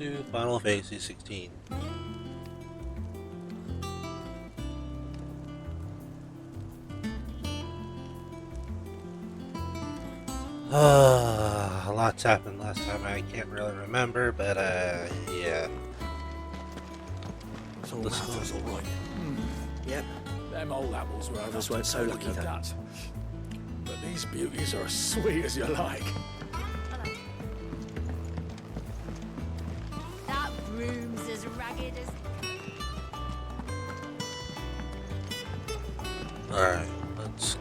to Final Fantasy 16. A lot's happened last time. I can't really remember, but yeah. So Martha's all right. Yep. Them old apples were Others enough weren't to so turn lucky, the though. gut. But these beauties are as sweet as you like. That broom's as ragged as... Alright, let's...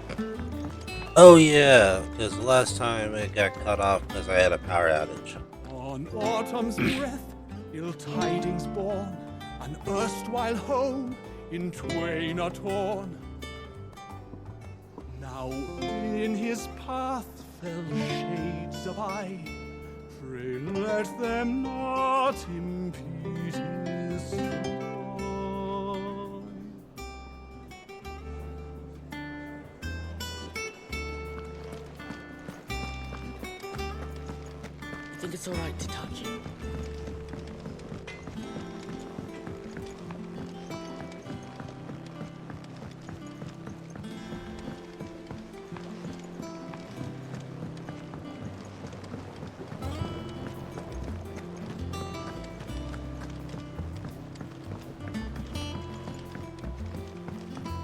Oh yeah, because last time it got cut off because I had a power outage. On autumn's breath, ill tidings born, an erstwhile home in twain are torn. Now in his path fell shades of eye, pray let them not impede his song. You think it's alright to touch him?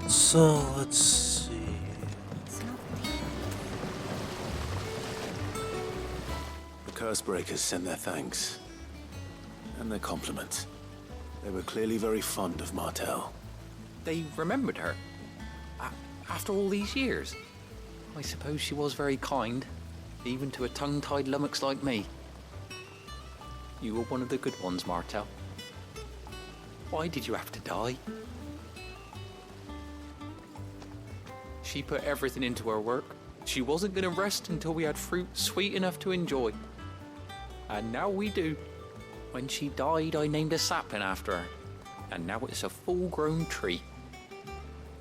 So, let's see... The Cursebreakers sent their thanks. And their compliments. They were clearly very fond of Martel. They remembered her. After all these years. I suppose she was very kind, even to a tongue-tied lummox like me. You were one of the good ones, Martel. Why did you have to die? She put everything into her work. She wasn't going to rest until we had fruit sweet enough to enjoy. And now we do. When she died, I named a sapling after her. And now it's a full-grown tree.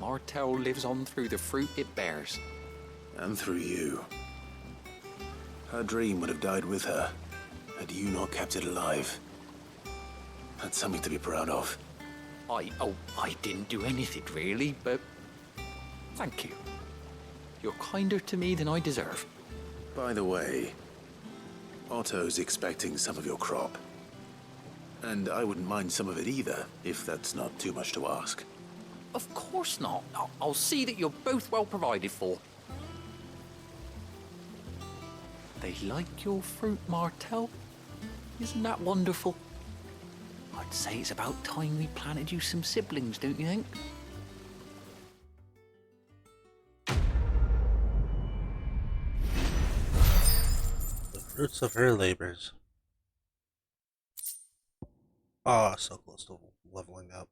Martel lives on through the fruit it bears. And through you. Her dream would have died with her, had you not kept it alive. That's something to be proud of. I didn't do anything really, but thank you. You're kinder to me than I deserve. By the way, Otto's expecting some of your crop. And I wouldn't mind some of it either, if that's not too much to ask. Of course not. I'll see that you're both well provided for. They like your fruit, Martel. Isn't that wonderful? I'd say it's about time we planted you some siblings, don't you think? The fruits of her labors. Oh, so close to leveling up.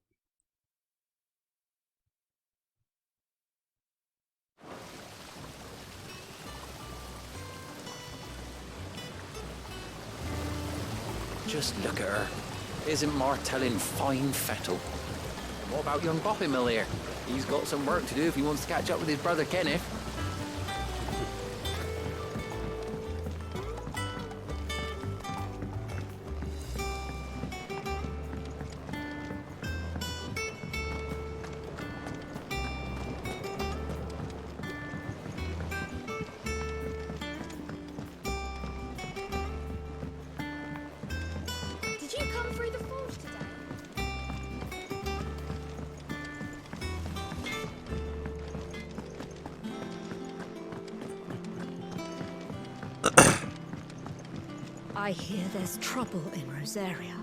Just look at her. Isn't Martel in fine fettle? What about young Boppy here? He's got some work to do if he wants to catch up with his brother Kenneth. Did you come through the forge today? I hear there's trouble in Rosaria.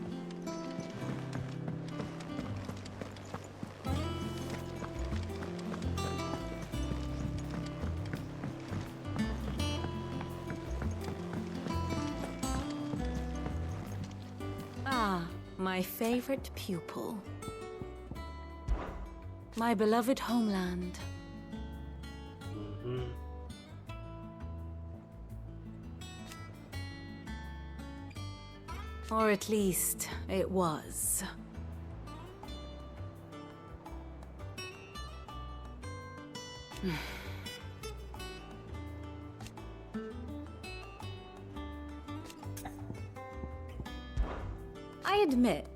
Ah, my favorite pupil. My beloved homeland. Mhm. Or at least, it was. I admit,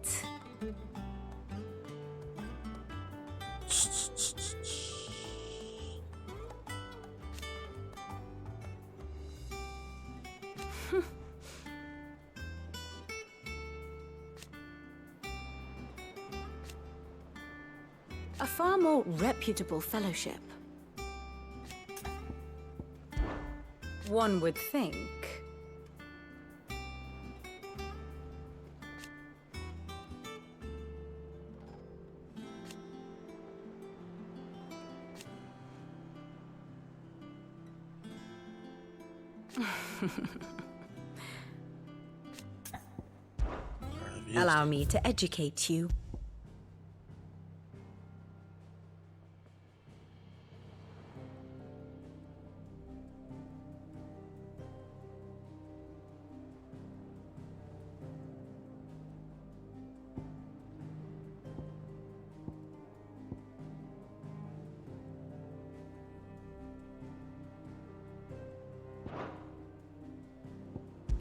a far more reputable fellowship. One would think. Allow me to educate you.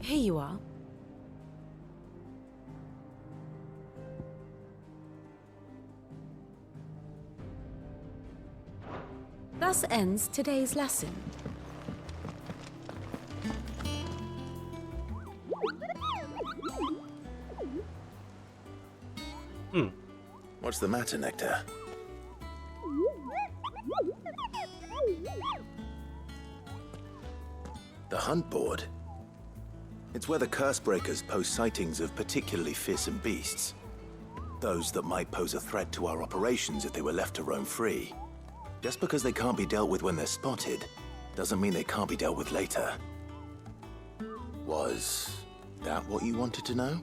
Here you are. Thus ends today's lesson. What's the matter, Nectar? The hunt board? It's where the curse breakers post sightings of particularly fearsome beasts. Those that might pose a threat to our operations if they were left to roam free. Just because they can't be dealt with when they're spotted, doesn't mean they can't be dealt with later. Was that what you wanted to know?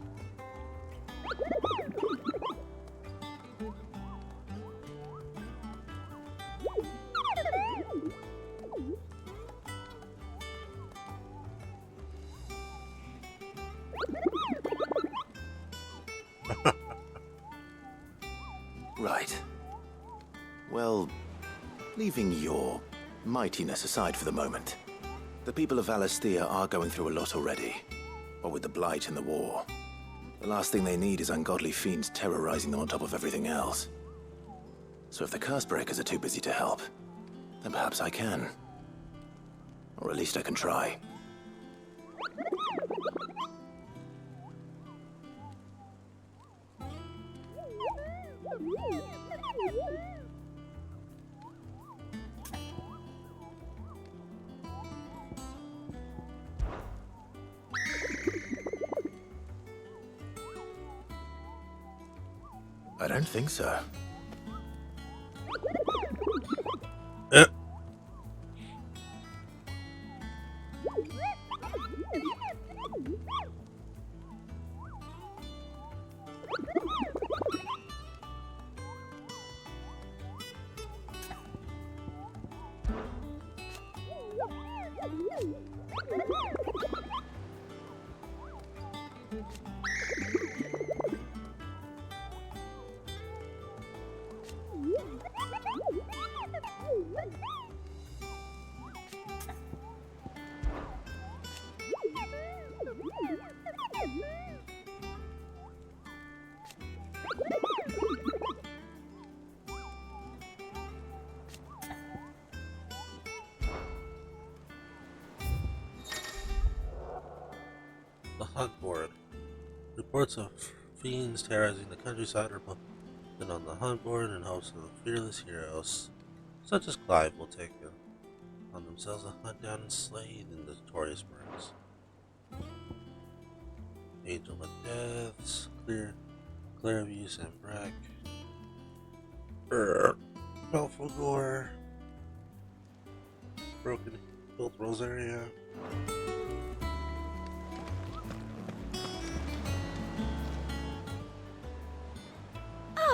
Right. Well, leaving your mightiness aside for the moment, the people of Valisthea are going through a lot already. What with the Blight and the war. The last thing they need is ungodly fiends terrorizing them on top of everything else. So if the Cursebreakers are too busy to help, then perhaps I can. Or at least I can try. I don't think so. The hunt board. Reports of fiends terrorizing the countryside are put on the hunt board in hopes of the fearless heroes, such as Clive, will take on themselves to hunt down and slay the notorious mercs. Angel of Deaths, Clairview, Sambrak, Belfagor, Broken Hilt Rosaria.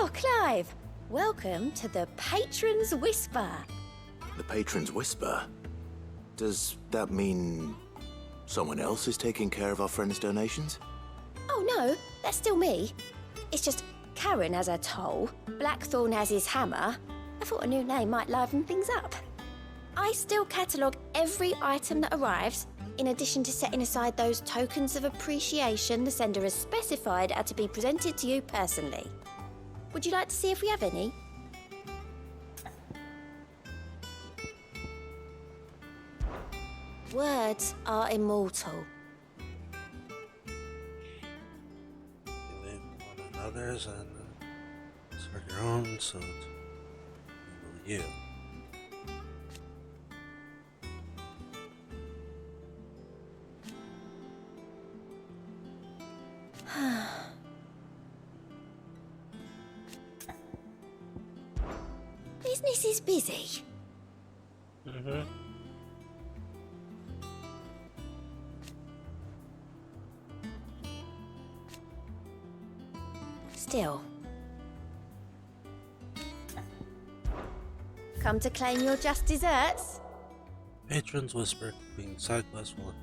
Oh, Clive! Welcome to the Patron's Whisper. The Patron's Whisper? Does that mean someone else is taking care of our friend's donations? Oh no, that's still me. It's just Karen has her toll, Blackthorn has his hammer. I thought a new name might liven things up. I still catalogue every item that arrives, In addition to setting aside those tokens of appreciation the sender has specified are to be presented to you personally. Would you like to see if we have any? Words are immortal. You live one another's and start your own, so will you. Business is busy. Mm-hmm. Still. Come to claim your just desserts? Patrons whisper, being side quests will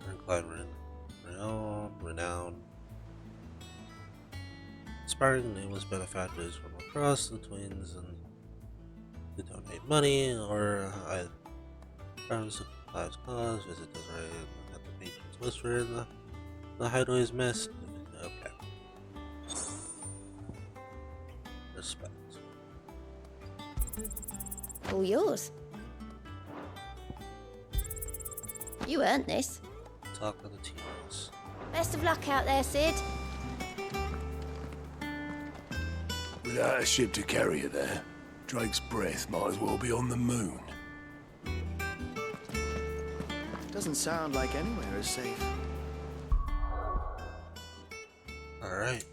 earn climb renown. Inspiring nameless benefactors from across the twins and to donate money or funds to Clive's cause. Visit Desiree at the patrons whisper in the hideaway's mist. Okay. Respect. All yours. You earned this. Talk of the teams. Best of luck out there, Sid. Without a ship to carry you there, Drake's breath might as well be on the moon. Doesn't sound like anywhere is safe. Alright.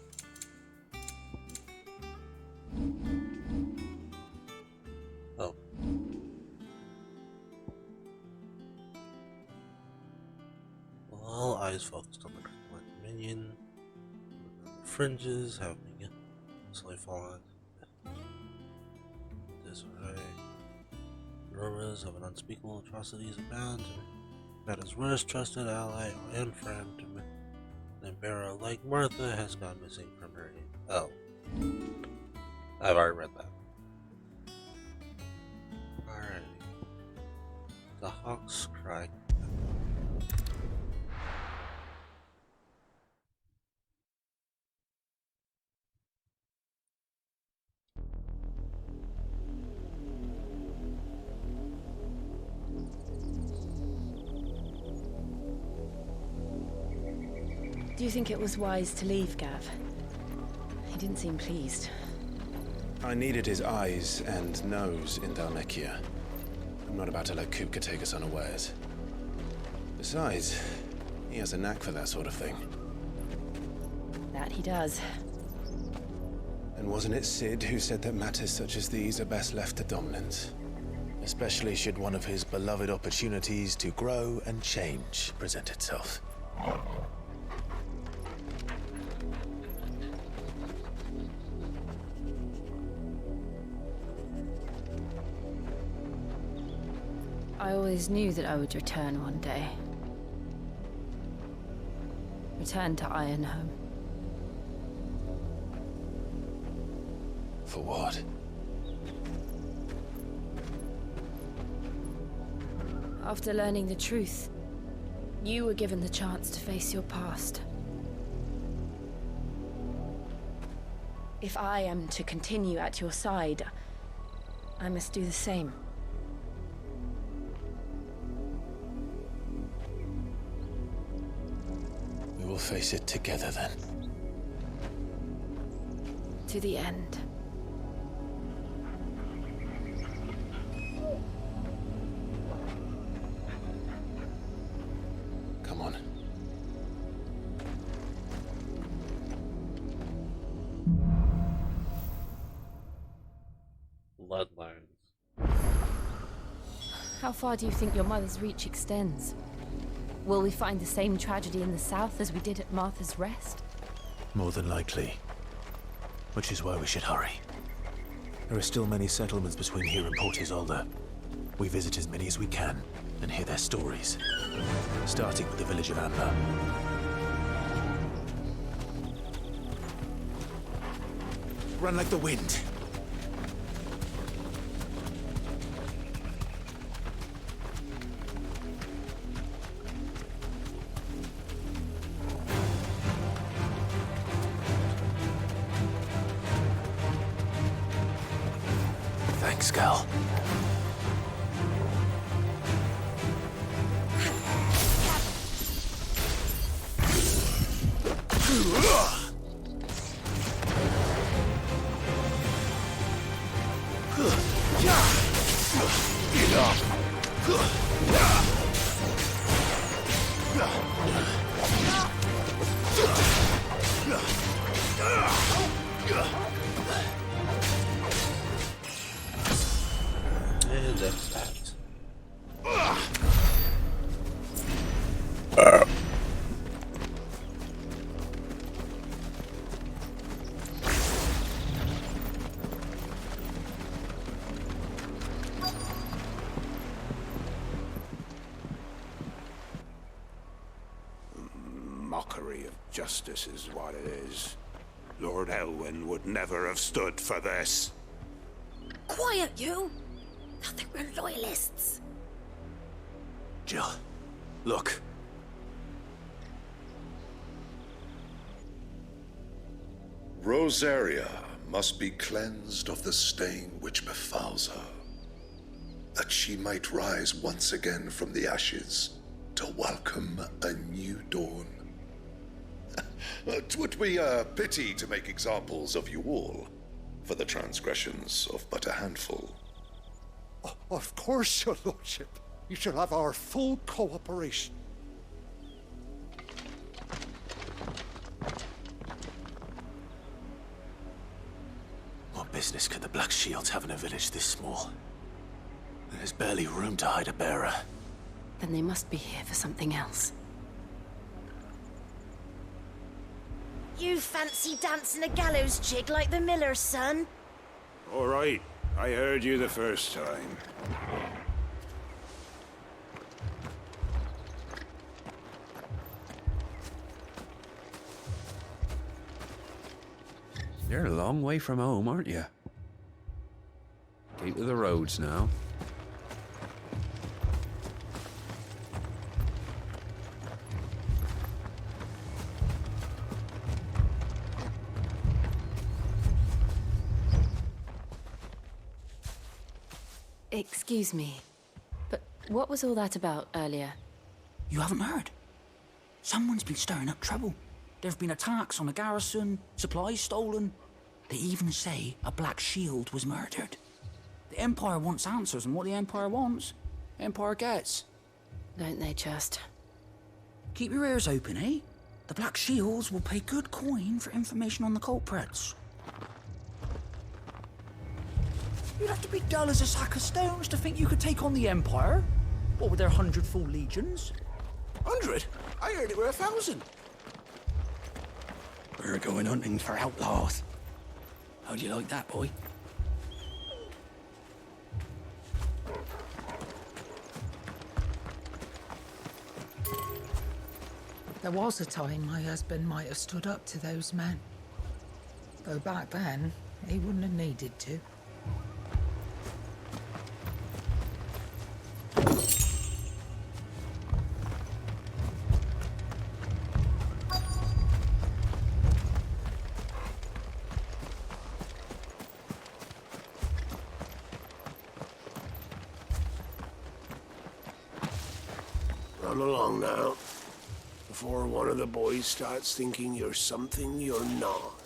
Oh. Well, all eyes focused on the Crystalline Dominion. The fringes have begun slowly falling. Disarray. Rumors of an unspeakable atrocities abound, and that his worst trusted ally and friend, Nimbera, like Martha, has gone missing from her. Oh. I've already read that. Alright. The Hawk's Cry. Do you think it was wise to leave, Gav? He didn't seem pleased. I needed his eyes and nose in Dhalmekia. I'm not about to let Kupka take us unawares. Besides, he has a knack for that sort of thing. That he does. And wasn't it Sid who said that matters such as these are best left to dominance? Especially should one of his beloved opportunities to grow and change present itself. I always knew that I would return one day. Return to Ironhome. For what? After learning the truth, you were given the chance to face your past. If I am to continue at your side, I must do the same. We will face it together then. To the end. Come on. Bloodlines. How far do you think your mother's reach extends? Will we find the same tragedy in the south as we did at Martha's Rest? More than likely. Which is why we should hurry. There are still many settlements between here and Port Isolde. We visit as many as we can and hear their stories. Starting with the village of Amber. Run like the wind. Thanks, girl. And that's that. Mockery of justice is what it is. Lord Elwyn would never have stood for this. Quiet, you! I think we're loyalists. Jill, look. Rosaria must be cleansed of the stain which befouls her, that she might rise once again from the ashes to welcome a new dawn. 'Twould be a pity to make examples of you all for the transgressions of but a handful. Of course, your lordship. You shall have our full cooperation. What business could the Black Shields have in a village this small? There's barely room to hide a bearer. Then they must be here for something else. You fancy dancing a gallows jig like the miller's son? All right, I heard you the first time. You're a long way from home, aren't you? Keep to the roads now. Excuse me, but what was all that about earlier? You haven't heard? Someone's been stirring up trouble. There have been attacks on the garrison, supplies stolen. They even say a Black Shield was murdered. The Empire wants answers, and what the Empire wants, Empire gets. Don't they just? Keep your ears open, eh? The Black Shields will pay good coin for information on the culprits. You'd have to be dull as a sack of stones to think you could take on the Empire. What with their 100 full legions? 100? I heard it were 1,000. We're going hunting for outlaws. How'd you like that, boy? There was a time my husband might have stood up to those men. Though back then, he wouldn't have needed to. Run along now, before one of the boys starts thinking you're something you're not.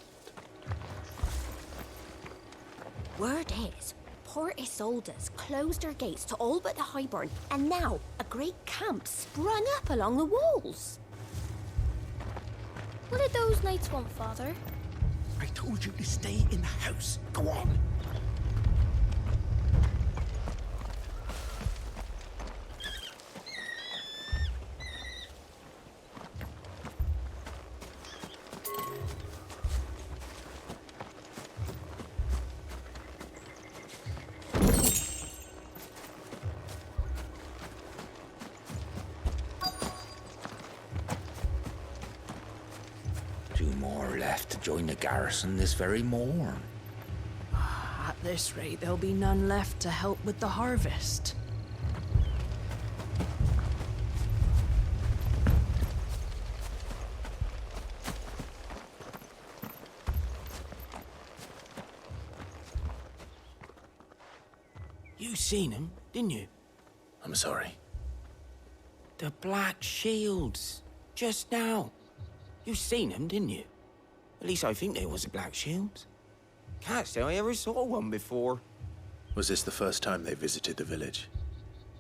Word is, Port Isolde's closed her gates to all but the Highborn, and now a great camp sprung up along the walls. What did those knights want, Father? I told you to stay in the house. Go on. Two more left to join the garrison this very morn. At this rate, there'll be none left to help with the harvest. You seen him, didn't you? I'm sorry. The Black Shields. Just now. You seen them, didn't you? At least I think there was a Black Shields. Can't say I ever saw one before. Was this the first time they visited the village?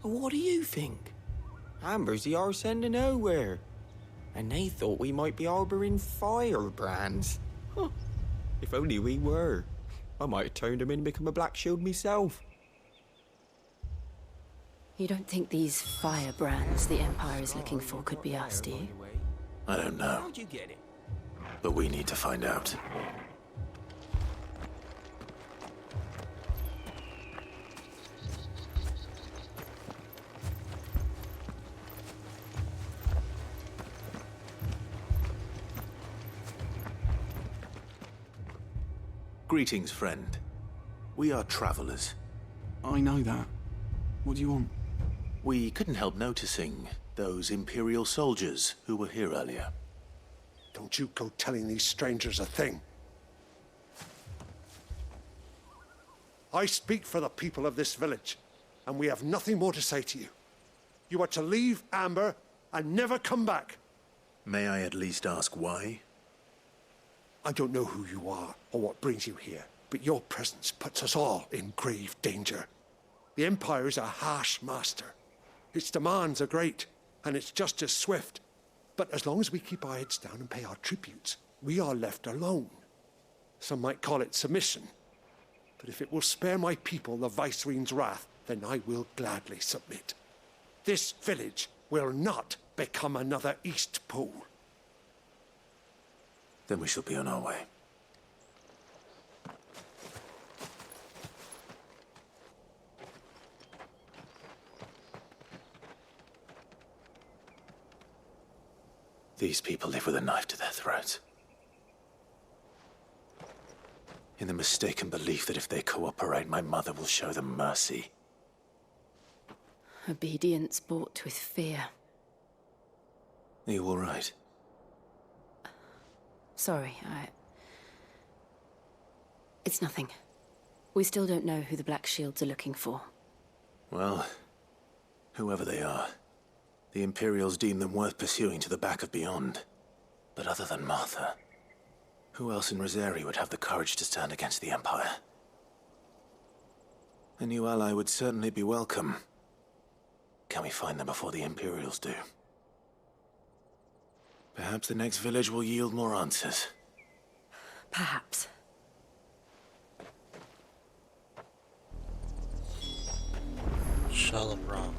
What do you think? Amber's the arse end of nowhere. And they thought we might be harboring firebrands. Huh. If only we were. I might have turned them in and become a Black Shield myself. You don't think these firebrands the Empire is looking for could be us, do you? I don't know. How'd you get it? But we need to find out. Greetings, friend. We are travelers. I know that. What do you want? We couldn't help noticing those Imperial soldiers who were here earlier. Don't you go telling these strangers a thing. I speak for the people of this village, and we have nothing more to say to you. You are to leave Amber and never come back. May I at least ask why? I don't know who you are or what brings you here, but your presence puts us all in grave danger. The Empire is a harsh master. Its demands are great, and its justice swift. But as long as we keep our heads down and pay our tributes, we are left alone. Some might call it submission. But if it will spare my people the Viceroy's wrath, then I will gladly submit. This village will not become another East Pole. Then we shall be on our way. These people live with a knife to their throats. In the mistaken belief that if they cooperate, my mother will show them mercy. Obedience bought with fear. Are you all right? Sorry, It's nothing. We still don't know who the Black Shields are looking for. Well, whoever they are, the Imperials deem them worth pursuing to the back of beyond. But other than Martha, who else in Rosaria would have the courage to stand against the Empire? A new ally would certainly be welcome. Can we find them before the Imperials do? Perhaps the next village will yield more answers. Perhaps. Shalabram.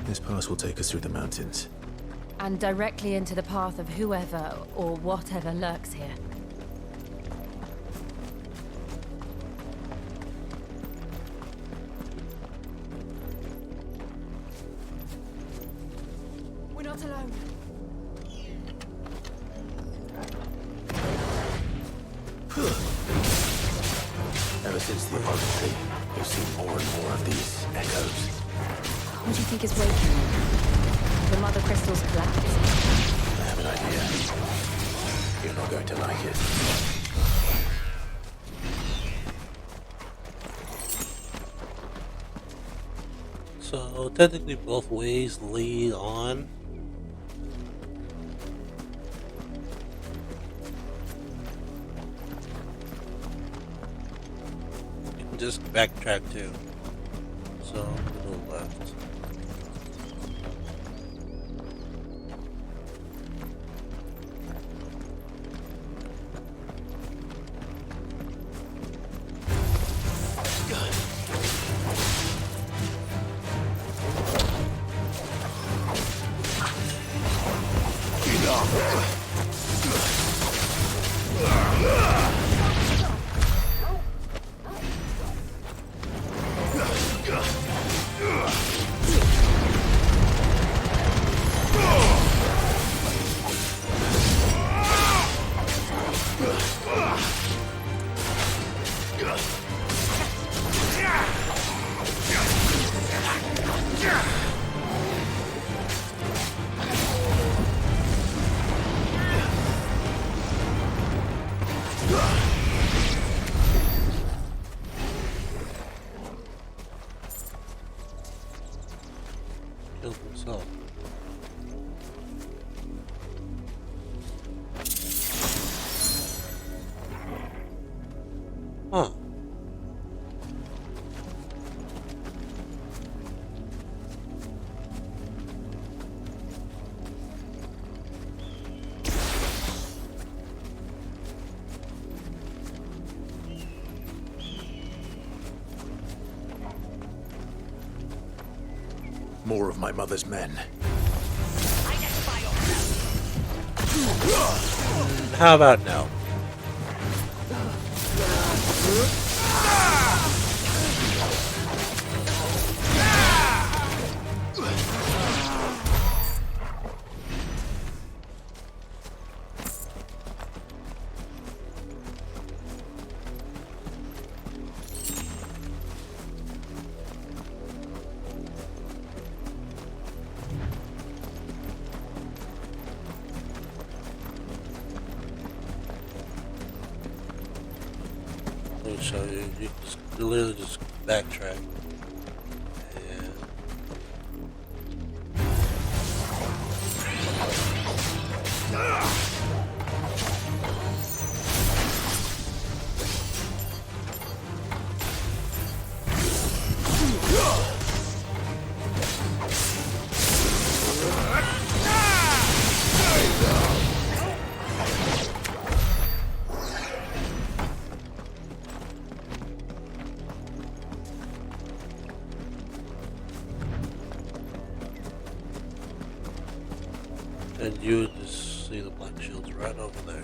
This pass will take us through the mountains. And directly into the path of whoever or whatever lurks here. We're not alone. Ever since the emergency, we've seen more and more of these echoes. What do you think is waking them? The Mother Crystal's collapse? I have an idea. You're not going to like it. So technically both ways lead on. You can just backtrack too. So to the left. killed himself. Huh. More of my mother's men. How about now? Let me show you. You literally just backtrack. And you would just see the black shields right over there.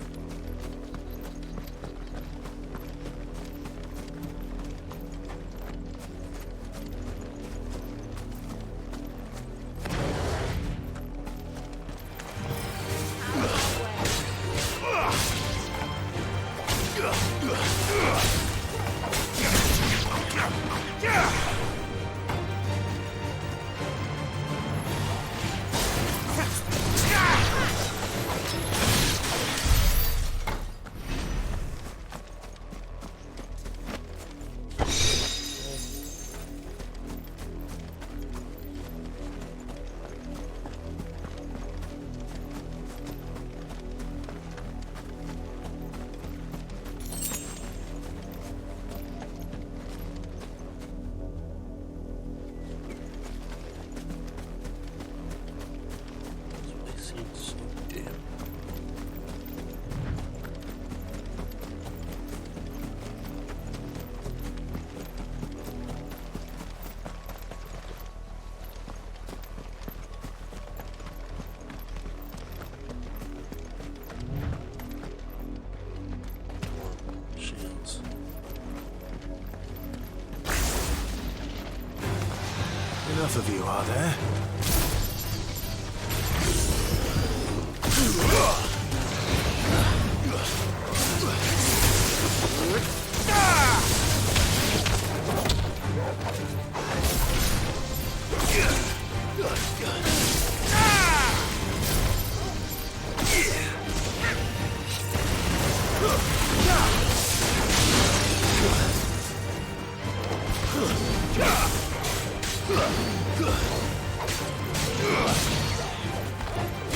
Enough of you, are there?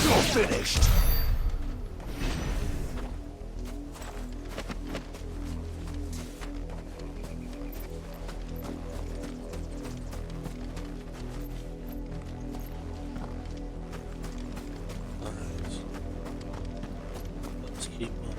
You're finished! Let's keep moving.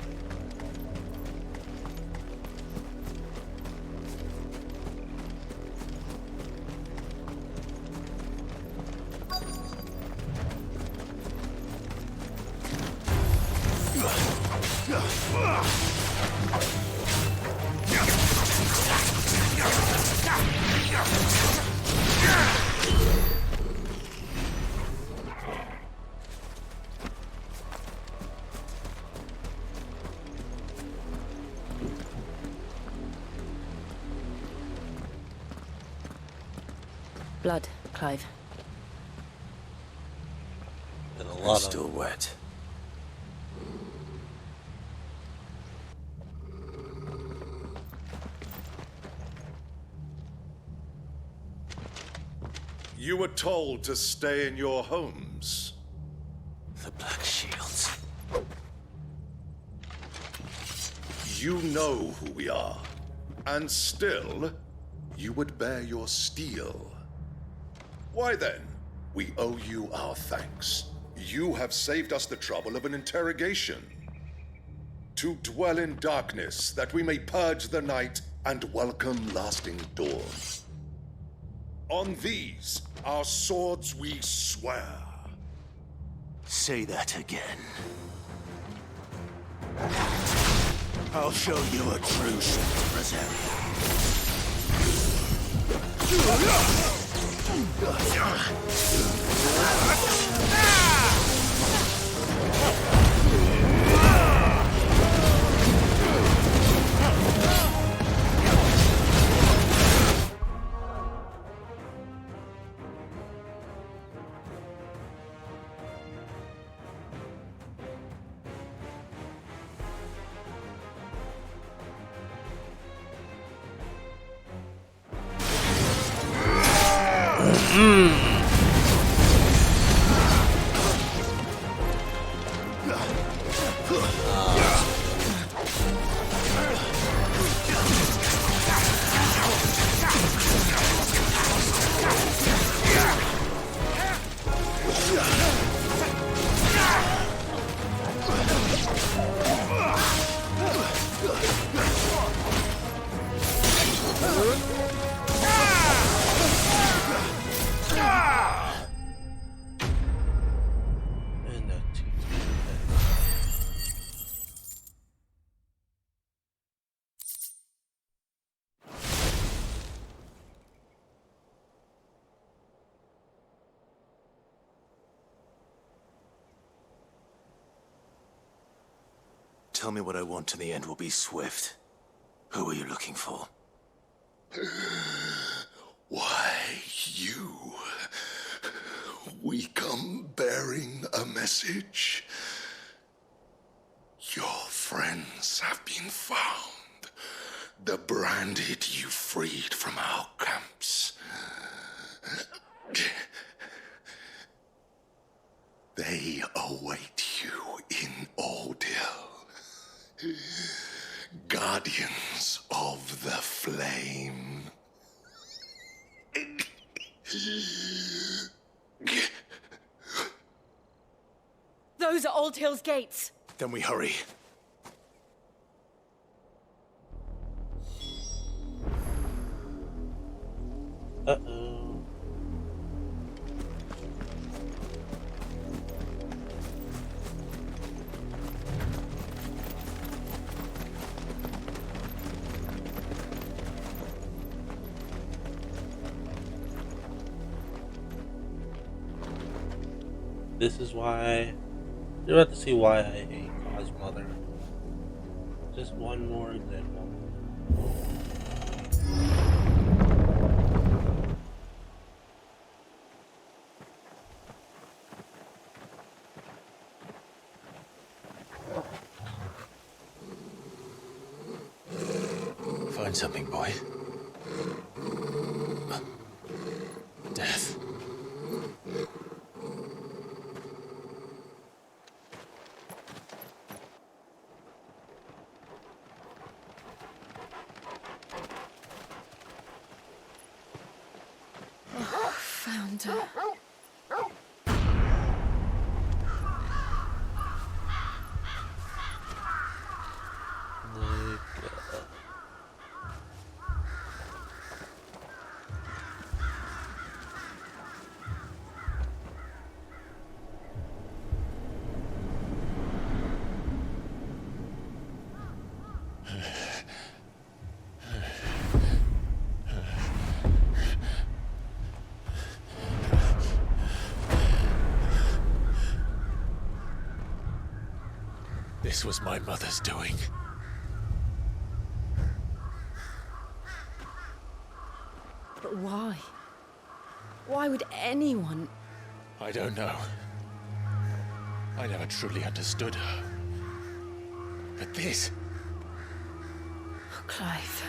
Blood, Clive. And a I'm lot still of wet. You were told to stay in your homes. The Black Shields. You know who we are. And still, you would bear your steel. Why then, we owe you our thanks. You have saved us the trouble of an interrogation. To dwell in darkness, that we may purge the night and welcome lasting dawn. On these, our swords we swear. Say that again. I'll show you a true Rosaria. Tell me what I want and the end will be swift. Who are you looking for? Why, you. We come bearing a message. Your friends have been found. The branded you freed from our camps. They await you in Ordeal. Guardians of the Flame. Those are Old Hill's gates. Then we hurry. Uh-oh. This is why you're about to see why I hate God's mother. Just one more example. Find something, boy. Death. Found her. This was my mother's doing. But why? Why would anyone? I don't know. I never truly understood her. But this... Oh, Clive.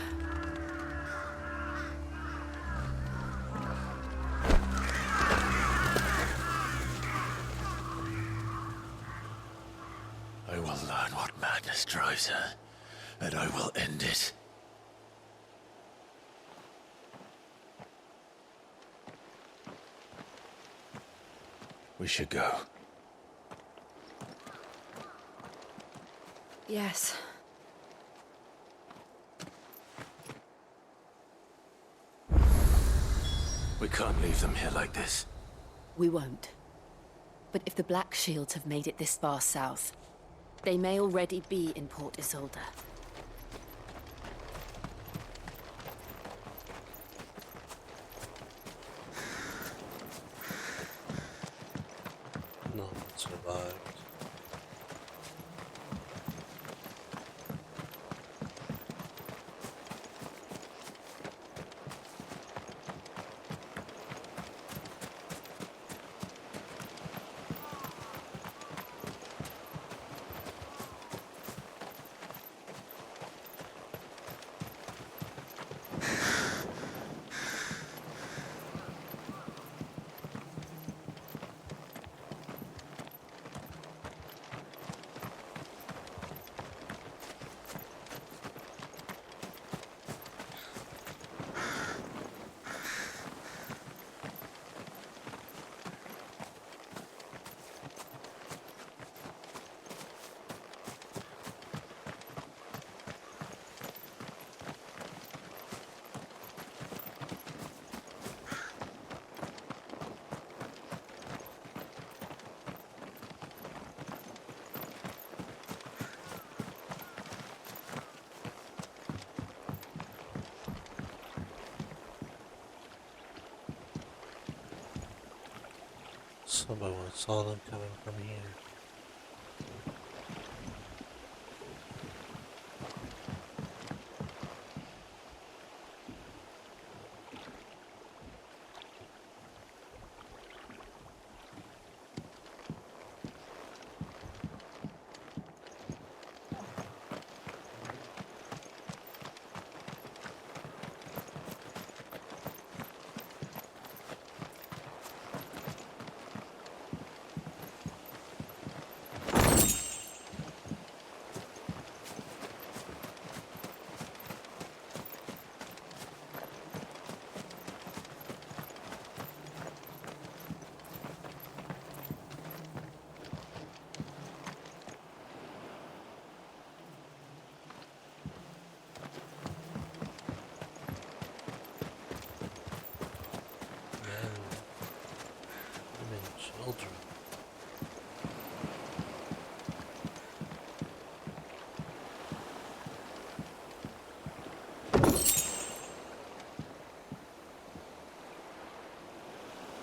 drives her, and I will end it. We should go. Yes. We can't leave them here like this. We won't. But if the Black Shields have made it this far south, they may already be in Port Isolde. No one survived. Somebody saw them coming from here. Children.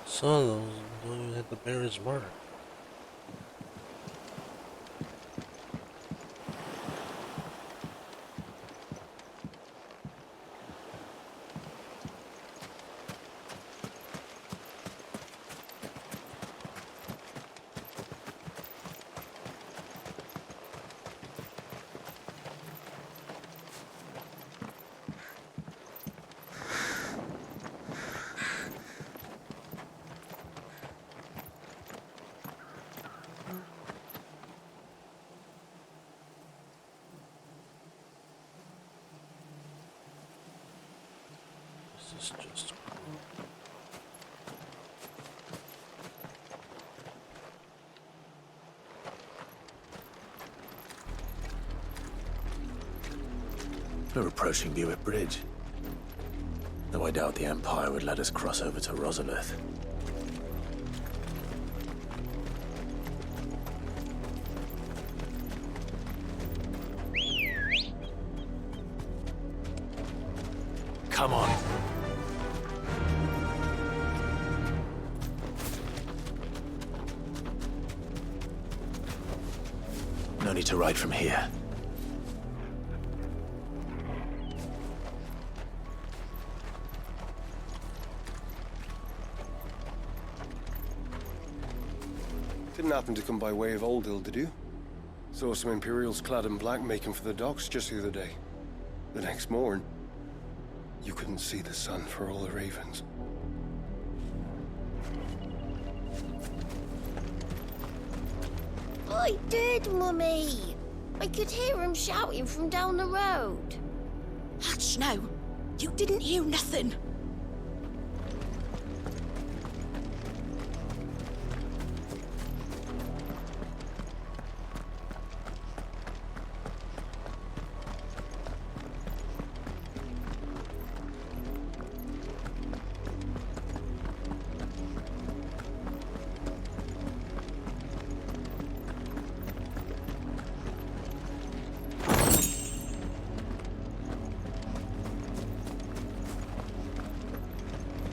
Some of those don't even have to bear his mark. This is just cruel. We're approaching Buick Bridge. Though I doubt the Empire would let us cross over to Rosalith. Come on. No need to ride from here. Didn't happen to come by way of Oldhill, did you? Saw some Imperials clad in black making for the docks just the other day. The next morn, you couldn't see the sun for all the ravens. I did, Mummy! I could hear him shouting from down the road. Hush now. You didn't hear nothing.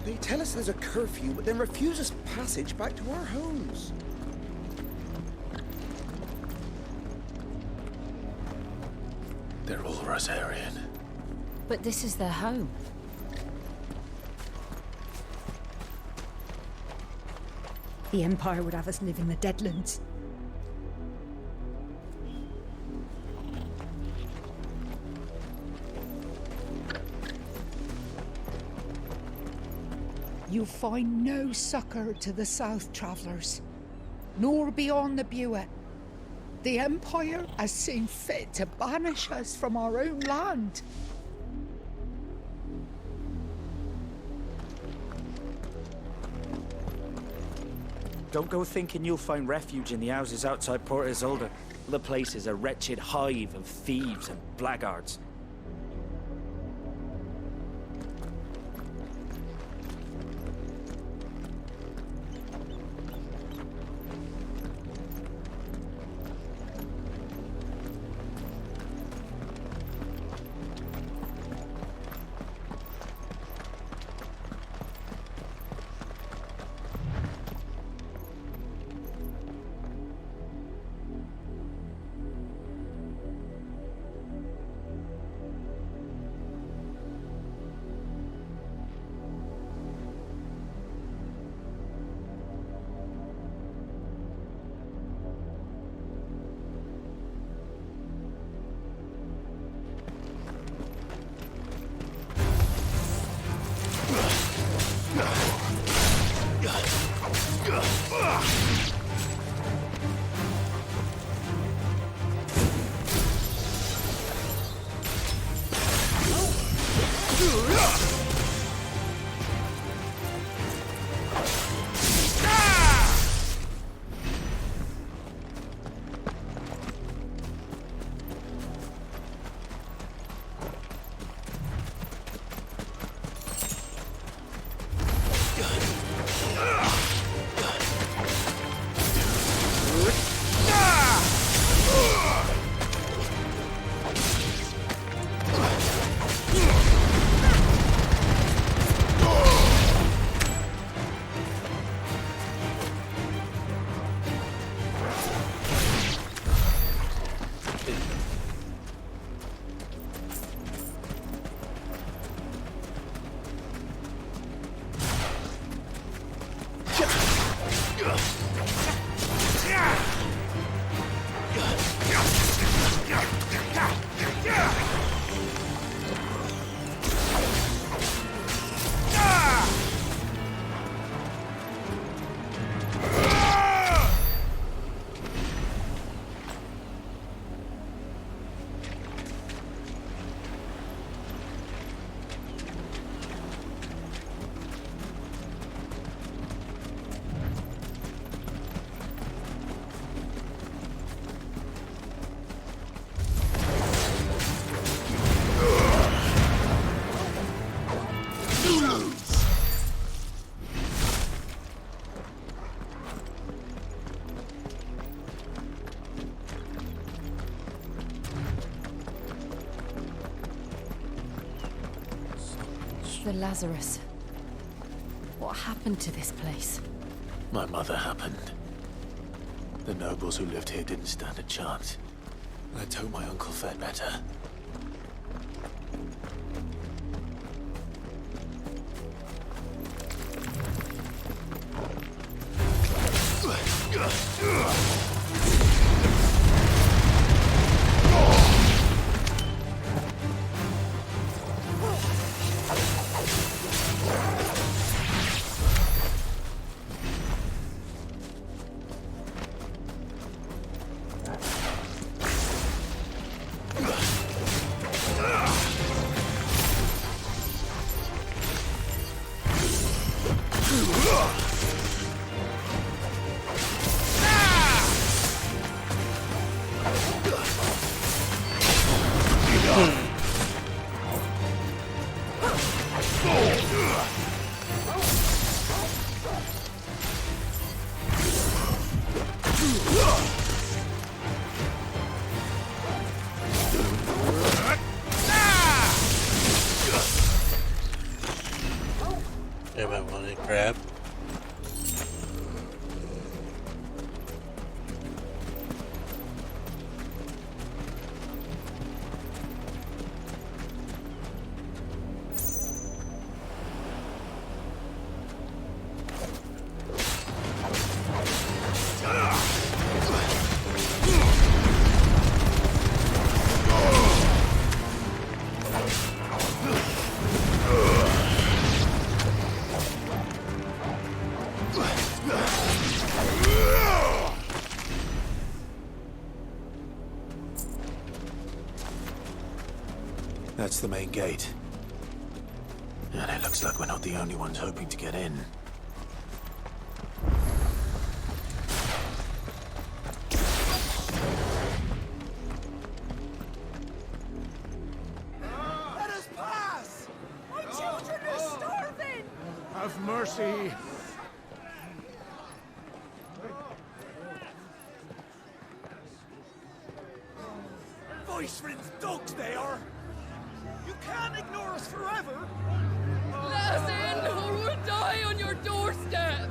They tell us there's a curfew, but then refuse us passage back to our homes. They're all Rosarian. But this is their home. The Empire would have us live in the Deadlands. You find no succor to the south travellers, nor beyond the Buet. The Empire has seen fit to banish us from our own land. Don't go thinking you'll find refuge in the houses outside Port Isolde. The place is a wretched hive of thieves and blackguards. The Lazarus. What happened to this place? My mother happened. The nobles who lived here didn't stand a chance. Let's hope my uncle fared better. That's the main gate. And it looks like we're not the only ones hoping to get in. Let us pass! My children are starving! Have mercy. Voice-ridden dogs they are! You can't ignore us forever! Let us in, or we'll die on your doorstep!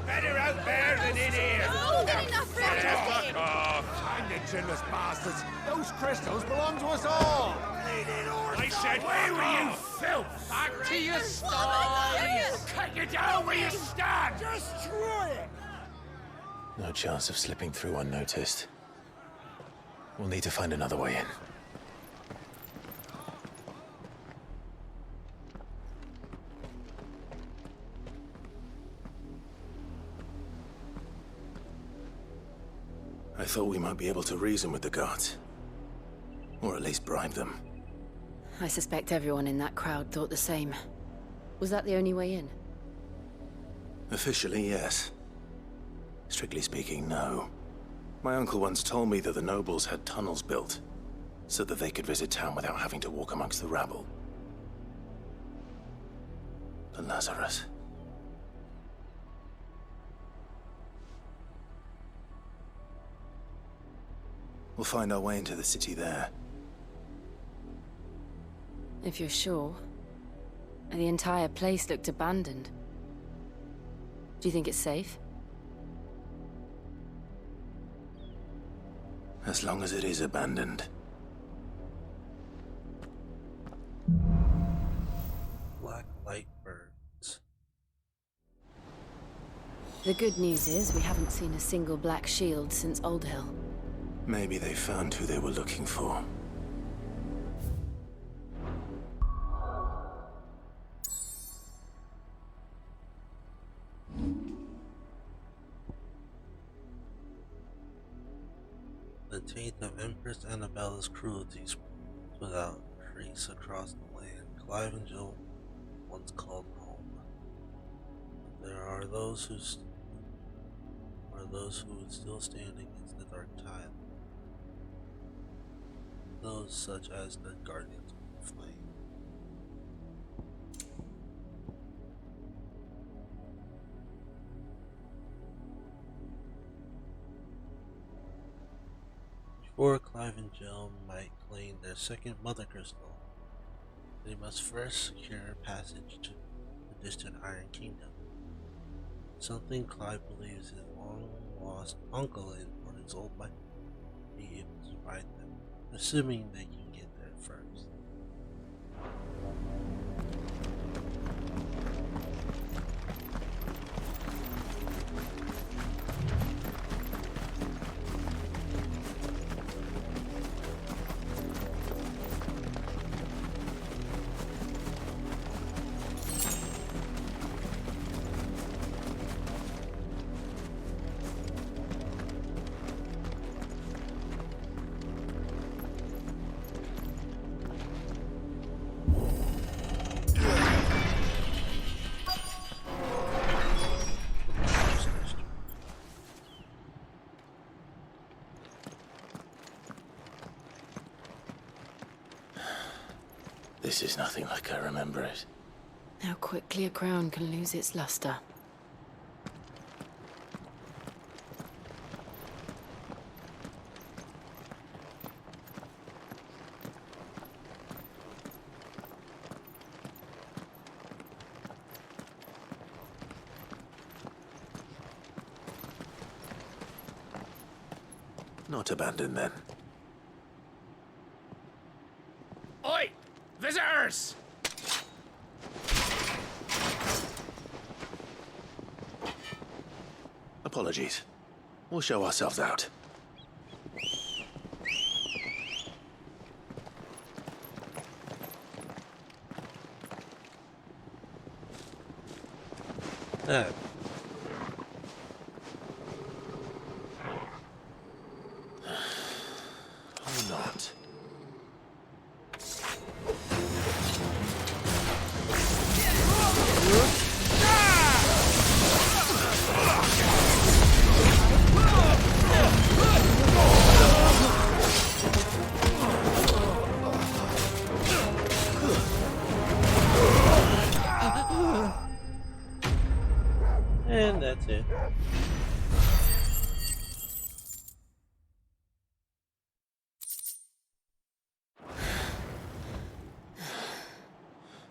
Better out there than in here! No, good enough for Fuck off! Find the chinless bastards! Those crystals belong to us all! I said, where were you, filth? Back to your style! Cut you down where you stand! Destroy it! No chance of slipping through unnoticed. We'll need to find another way in. I thought we might be able to reason with the guards. Or at least bribe them. I suspect everyone in that crowd thought the same. Was that the only way in? Officially, yes. Strictly speaking, no. My uncle once told me that the nobles had tunnels built, so that they could visit town without having to walk amongst the rabble. But Lazarus... We'll find our way into the city there. If you're sure. The entire place looked abandoned. Do you think it's safe? As long as it is abandoned. Black light birds. The good news is we haven't seen a single black shield since Old Hill. Maybe they found who they were looking for. The taint of Empress Annabella's cruelties without trace across the land Clive and Jill once called home. There are those who would still stand against the dark tide. Those such as the Guardians of the Flame. Before Clive and Jill might claim their second Mother Crystal, they must first secure passage to the distant Iron Kingdom. Something Clive believes his long-lost uncle in Port-Isolde might be able to provide them, assuming they can get there first. This is nothing like I remember it. How quickly a crown can lose its luster. Not abandoned then. Oi! Visitors! Apologies. We'll show ourselves out. That. Or not.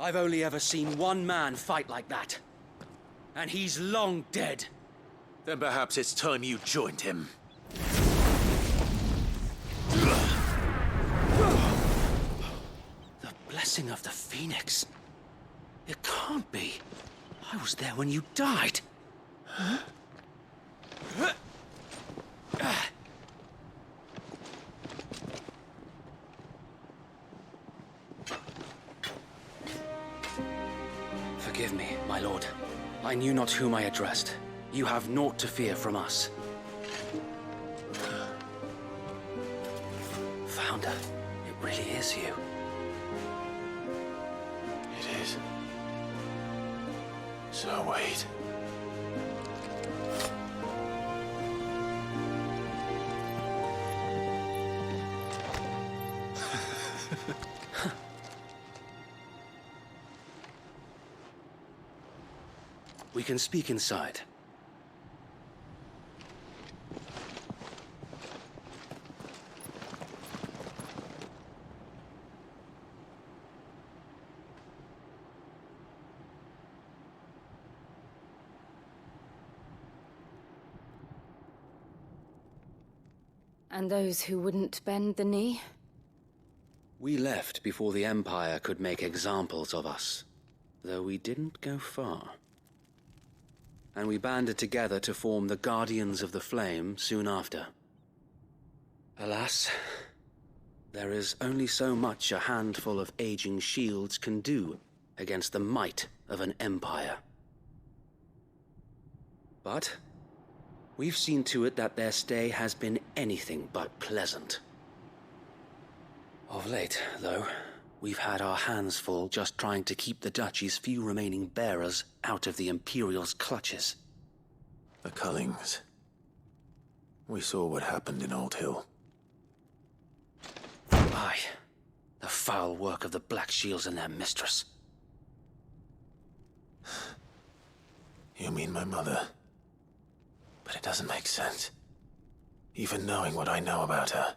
I've only ever seen one man fight like that. And he's long dead. Then perhaps it's time you joined him. The blessing of the Phoenix. It can't be. I was there when you died. Huh? Forgive me, my lord. I knew not whom I addressed. You have naught to fear from us. Founder, it really is you. It is. So wait. We can speak inside. And those who wouldn't bend the knee? We left before the Empire could make examples of us, though we didn't go far. And we banded together to form the Guardians of the Flame soon after. Alas, there is only so much a handful of aging shields can do against the might of an empire. But we've seen to it that their stay has been anything but pleasant. Of late, though, we've had our hands full just trying to keep the Duchy's few remaining bearers out of the Imperial's clutches. The Cullings. We saw what happened in Old Hill. Aye. The foul work of the Black Shields and their mistress. You mean my mother? But it doesn't make sense. Even knowing what I know about her.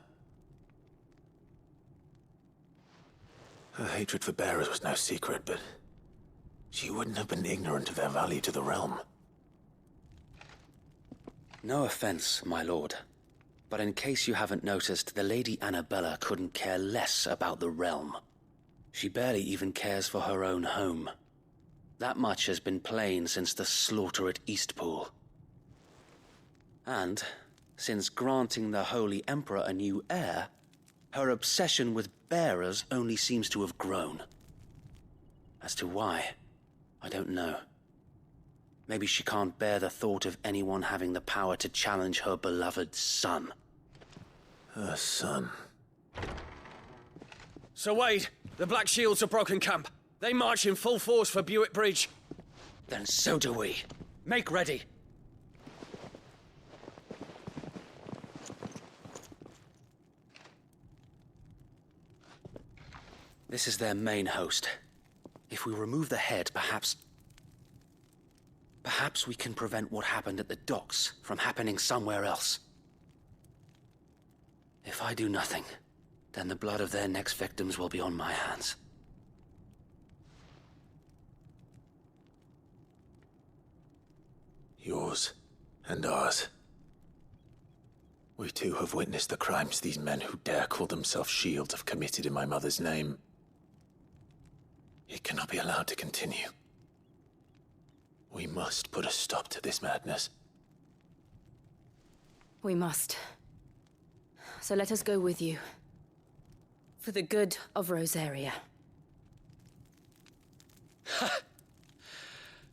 Her hatred for bearers was no secret, but she wouldn't have been ignorant of their value to the realm. No offense, my lord, but in case you haven't noticed, the Lady Annabella couldn't care less about the realm. She barely even cares for her own home. That much has been plain since the slaughter at Eastpool. And, since granting the Holy Emperor a new heir, her obsession with bearers only seems to have grown. As to why, I don't know. Maybe she can't bear the thought of anyone having the power to challenge her beloved son. Her son? Sir Wade, the Black Shields have broken camp. They march in full force for Buick Bridge. Then so do we. Make ready. This is their main host. If we remove the head, perhaps we can prevent what happened at the docks from happening somewhere else. If I do nothing, then the blood of their next victims will be on my hands. Yours and ours. We too have witnessed the crimes these men who dare call themselves shields have committed in my mother's name. It cannot be allowed to continue. We must put a stop to this madness. We must. So let us go with you. For the good of Rosaria.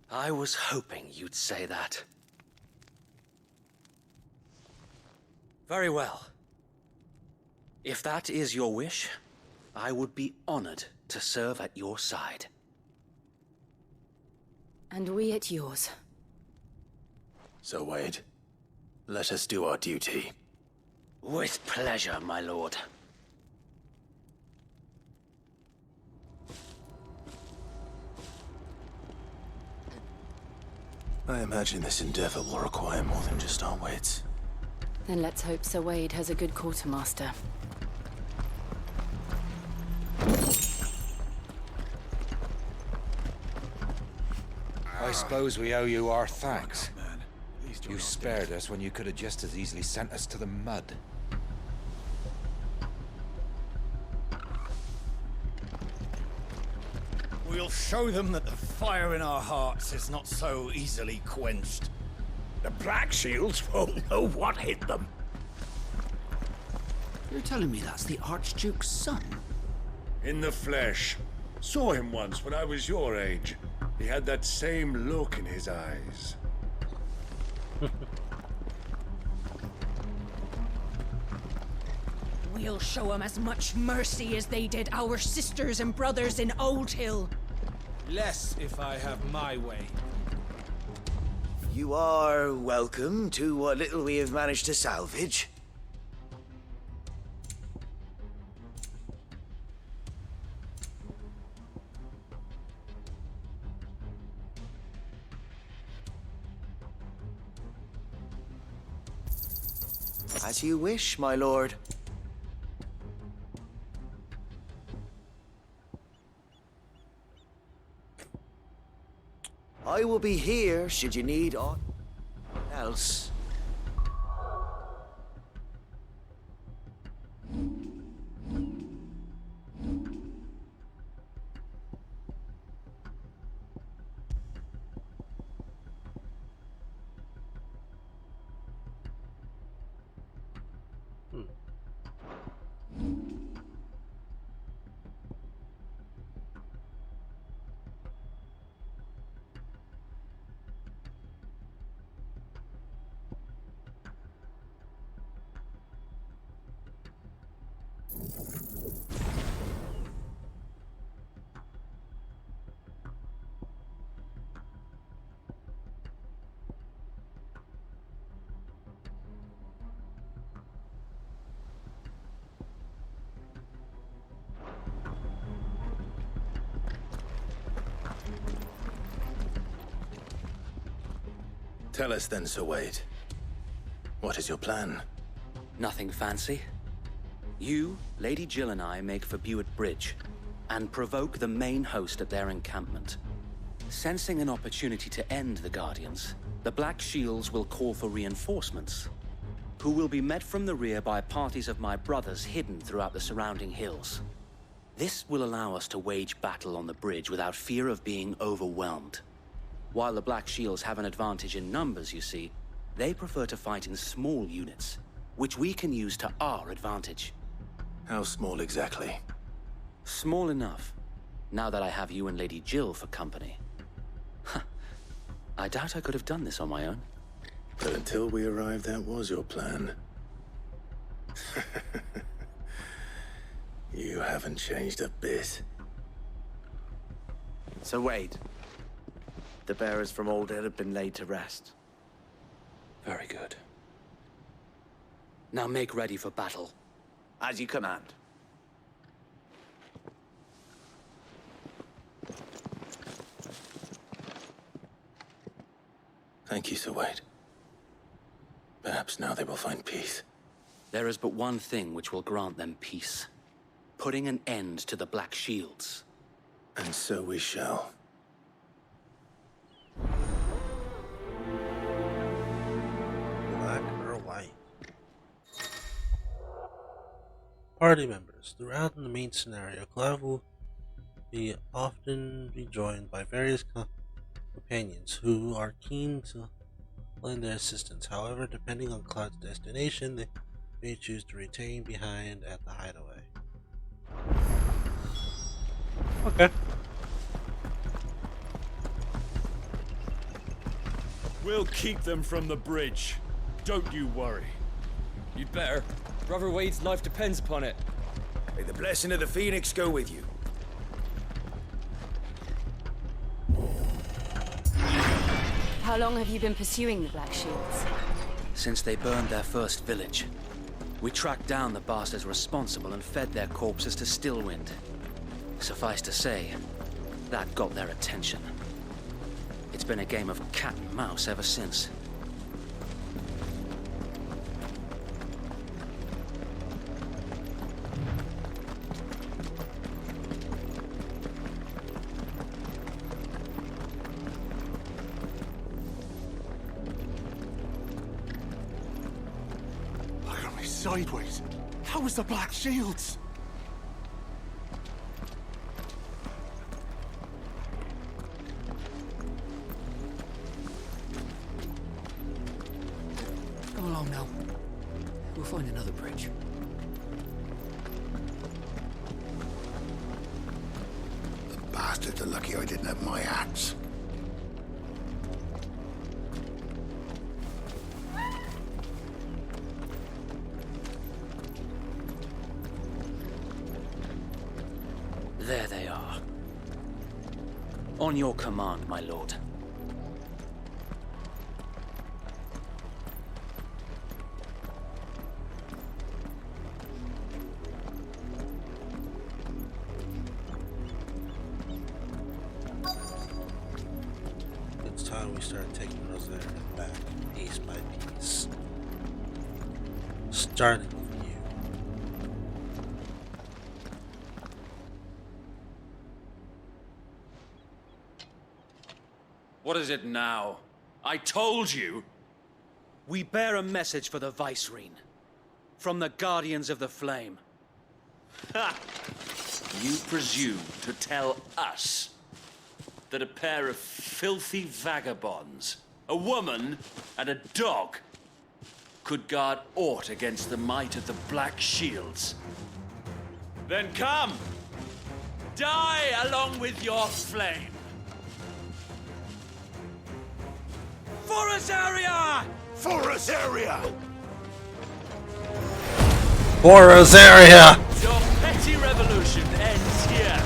I was hoping you'd say that. Very well. If that is your wish, I would be honored to serve at your side. And we at yours. So, Wade, let us do our duty. With pleasure, my lord. I imagine this endeavor will require more than just our wits. Then let's hope Sir Wade has a good quartermaster. I suppose we owe you our thanks. You spared us when you could have just as easily sent us to the mud. We'll show them that the fire in our hearts is not so easily quenched. The Black Shields won't know what hit them. You're telling me that's the Archduke's son? In the flesh. Saw him once when I was your age. He had that same look in his eyes. We'll show them as much mercy as they did our sisters and brothers in Old Hill. Less if I have my way. You are welcome to what little we have managed to salvage. As you wish, my lord. I will be here should you need aught else. Tell us then, Sir Wade. What is your plan? Nothing fancy. You, Lady Jill and I make for Buett Bridge and provoke the main host at their encampment. Sensing an opportunity to end the Guardians, the Black Shields will call for reinforcements, who will be met from the rear by parties of my brothers hidden throughout the surrounding hills. This will allow us to wage battle on the bridge without fear of being overwhelmed. While the Black Shields have an advantage in numbers, you see, they prefer to fight in small units, which we can use to our advantage. How small exactly? Small enough, now that I have you and Lady Jill for company. I doubt I could have done this on my own. But until we arrived, that was your plan. You haven't changed a bit. So Wade, the bearers from Old Hill have been laid to rest. Very good. Now make ready for battle. As you command. Thank you, Sir Wade. Perhaps now they will find peace. There is but one thing which will grant them peace. Putting an end to the Black Shields. And so we shall. Black or white? Party members. Throughout the main scenario, Clive will often be joined by various companions who are keen to lend their assistance. However, depending on Clive's destination, they may choose to retain behind at the hideaway. Okay. We'll keep them from the bridge. Don't you worry. You'd better. Brother Wade's life depends upon it. May the blessing of the Phoenix go with you. How long have you been pursuing the Black Shields? Since they burned their first village. We tracked down the bastards responsible and fed their corpses to Stillwind. Suffice to say, that got their attention. It's been a game of cat and mouse ever since. Look at me sideways. How was the Black Shields? Come along now. We'll find another bridge. The bastards are lucky I didn't have my axe. There they are. On your command, my lord. It's time we start taking Rosaria back piece by piece. Starting with you. What is it now? I told you! We bear a message for the Vicereine. From the Guardians of the Flame. Ha! You presume to tell us that a pair of filthy vagabonds, a woman and a dog, could guard aught against the might of the Black Shields? Then come! Die along with your flame! For Rosaria! For Rosaria! For Rosaria! Your petty revolution ends here.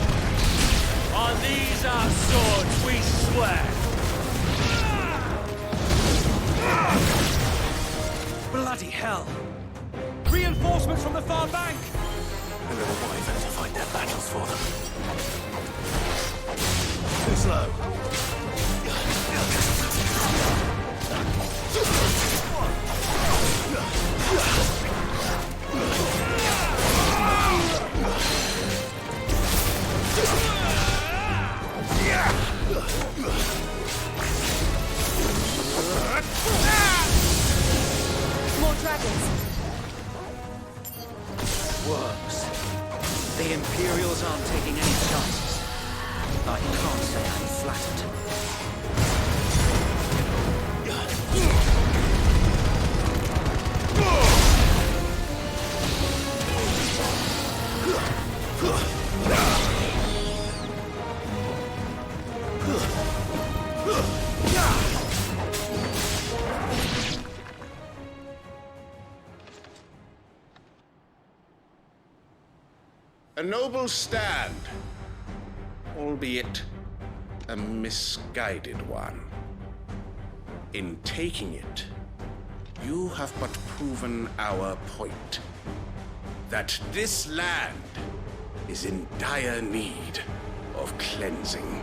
On these our swords we swear. Bloody hell! Reinforcements from the far bank! A little wiser to fight their battles for them. Too slow. More dragons. Works. The Imperials aren't taking any chances. I can't say I'm flattered. A noble stand, albeit a misguided one. In taking it, you have but proven our point. That this land is in dire need of cleansing.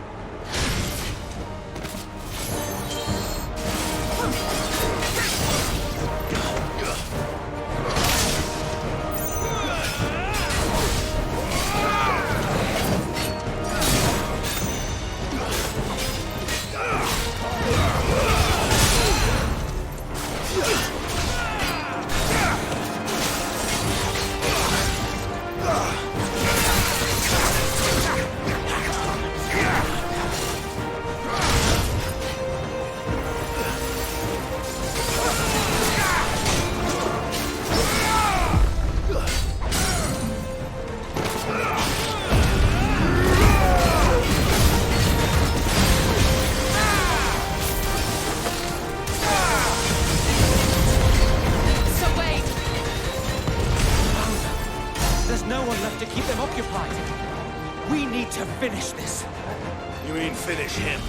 We need to finish this. You mean finish him?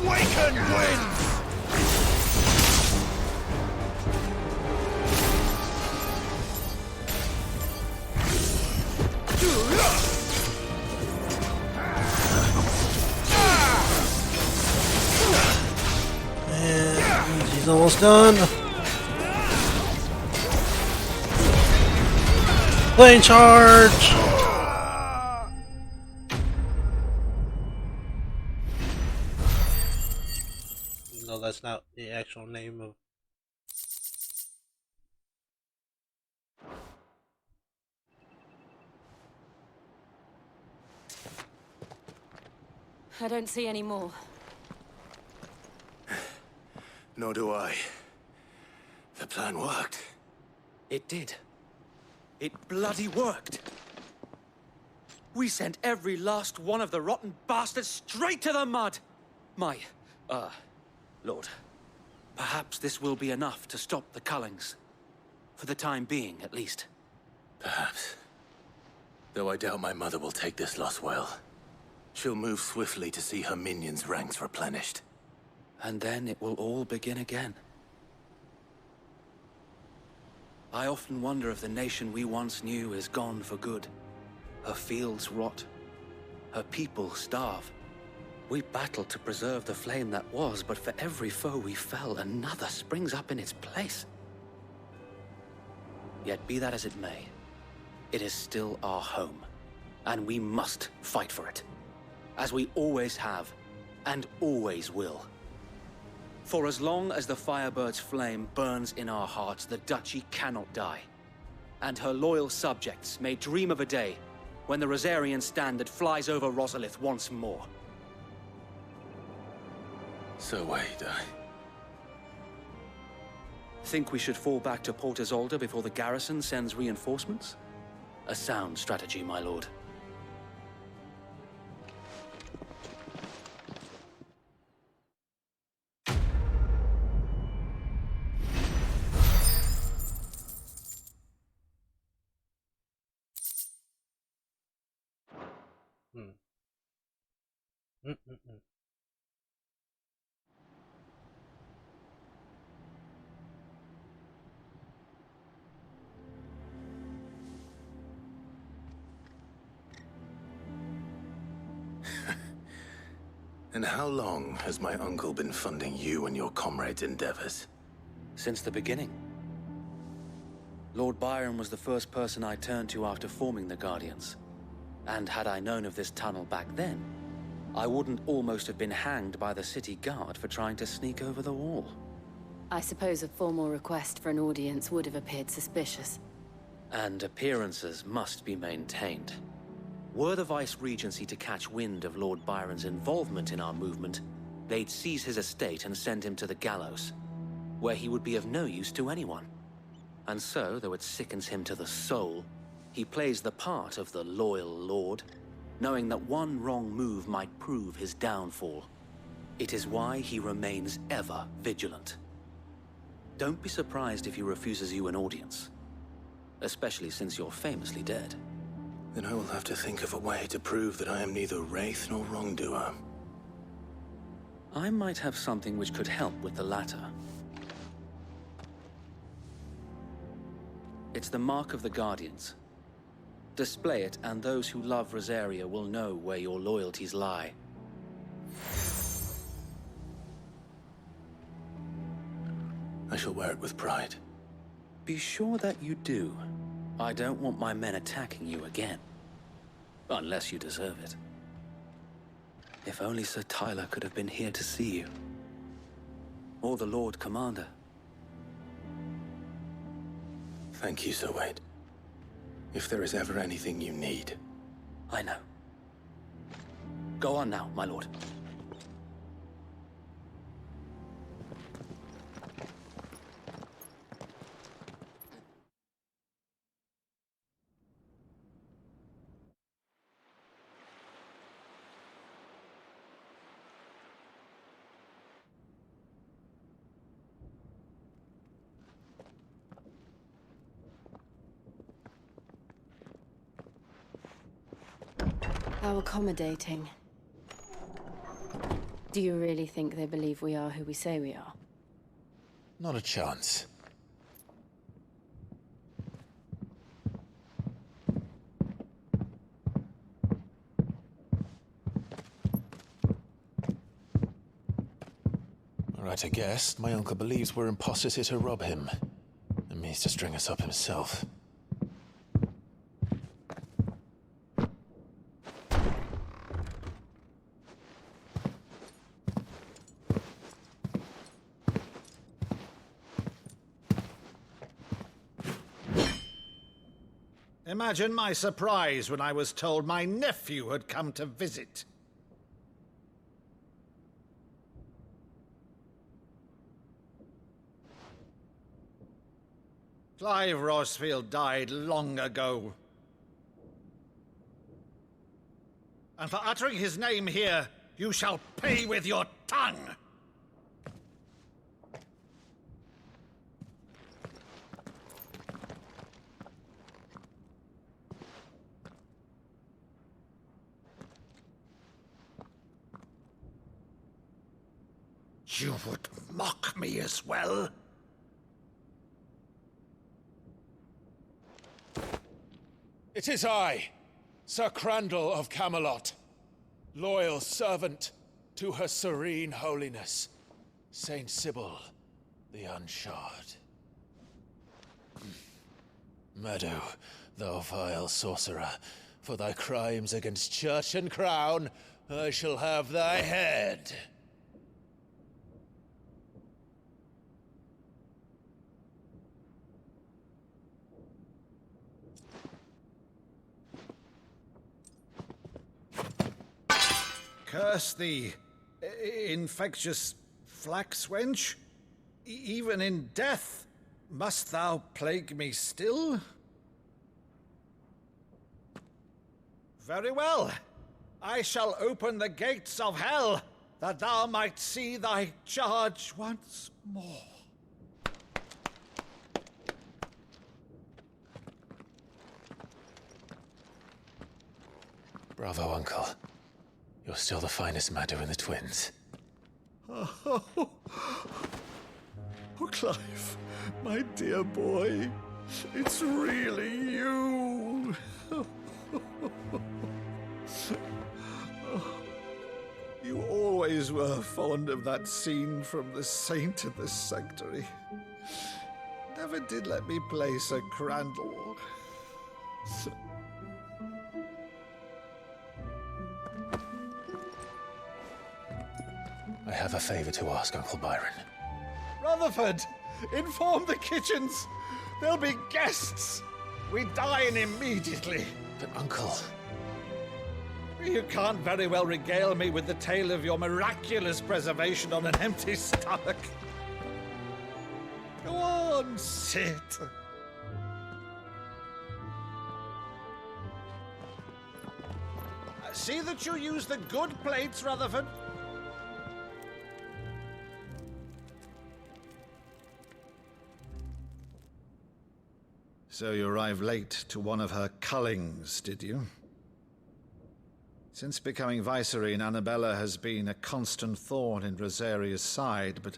Waken winds! He's almost done. Plane charge! No, that's not the actual name of... I don't see any more. Nor do I. The plan worked. It did. It bloody worked. We sent every last one of the rotten bastards straight to the mud. My, Lord, perhaps this will be enough to stop the Cullings. For the time being, at least. Perhaps. Though I doubt my mother will take this loss well. She'll move swiftly to see her minions' ranks replenished. And then it will all begin again. I often wonder if the nation we once knew is gone for good. Her fields rot. Her people starve. We battled to preserve the flame that was, but for every foe we fell, another springs up in its place. Yet be that as it may, it is still our home, and we must fight for it, as we always have, and always will. For as long as the Firebird's flame burns in our hearts, the Duchy cannot die. And her loyal subjects may dream of a day when the Rosarian standard flies over Rosalith once more. So wait, Think we should fall back to Port Isolde before the garrison sends reinforcements? A sound strategy, my lord. And how long has my uncle been funding you and your comrades' endeavors? Since the beginning. Lord Byron was the first person I turned to after forming the Guardians. And had I known of this tunnel back then, I wouldn't almost have been hanged by the city guard for trying to sneak over the wall. I suppose a formal request for an audience would have appeared suspicious. And appearances must be maintained. Were the Vice-Regency to catch wind of Lord Byron's involvement in our movement, they'd seize his estate and send him to the gallows, where he would be of no use to anyone. And so, though it sickens him to the soul, he plays the part of the loyal lord, knowing that one wrong move might prove his downfall. It is why he remains ever vigilant. Don't be surprised if he refuses you an audience, especially since you're famously dead. Then I will have to think of a way to prove that I am neither wraith nor wrongdoer. I might have something which could help with the latter. It's the mark of the Guardians. Display it, and those who love Rosaria will know where your loyalties lie. I shall wear it with pride. Be sure that you do. I don't want my men attacking you again. Unless you deserve it. If only Sir Tyler could have been here to see you. Or the Lord Commander. Thank you, Sir Wade. If there is ever anything you need. I know. Go on now, my lord. How accommodating. Do you really think they believe we are who we say we are? Not a chance. right to guess, my uncle believes we're imposters here to rob him, and means to string us up himself. Imagine my surprise when I was told my nephew had come to visit. Clive Rosfield died long ago. And for uttering his name here, you shall pay with your tongue! You would mock me as well? It is I, Sir Crandall of Camelot, loyal servant to her serene holiness, Saint Sybil the Unshod. Meadow, thou vile sorcerer, for thy crimes against church and crown, I shall have thy head. Curse thee, infectious flax wench. Even in death, must thou plague me still? Very well. I shall open the gates of hell, that thou might see thy charge once more. Bravo, Uncle. You're still the finest Meadow in the twins. Oh, Clive, my dear boy, it's really you. You always were fond of that scene from The Saint in the Sanctuary. Never did let me play Sir Crandall. I have a favor to ask, Uncle Byron. Rutherford, inform the kitchens. There'll be guests. We dine immediately. But, Uncle... You can't very well regale me with the tale of your miraculous preservation on an empty stomach. Go on, sit. See that you use the good plates, Rutherford. So you arrived late to one of her cullings, did you? Since becoming Vicereine, Annabella has been a constant thorn in Rosaria's side, but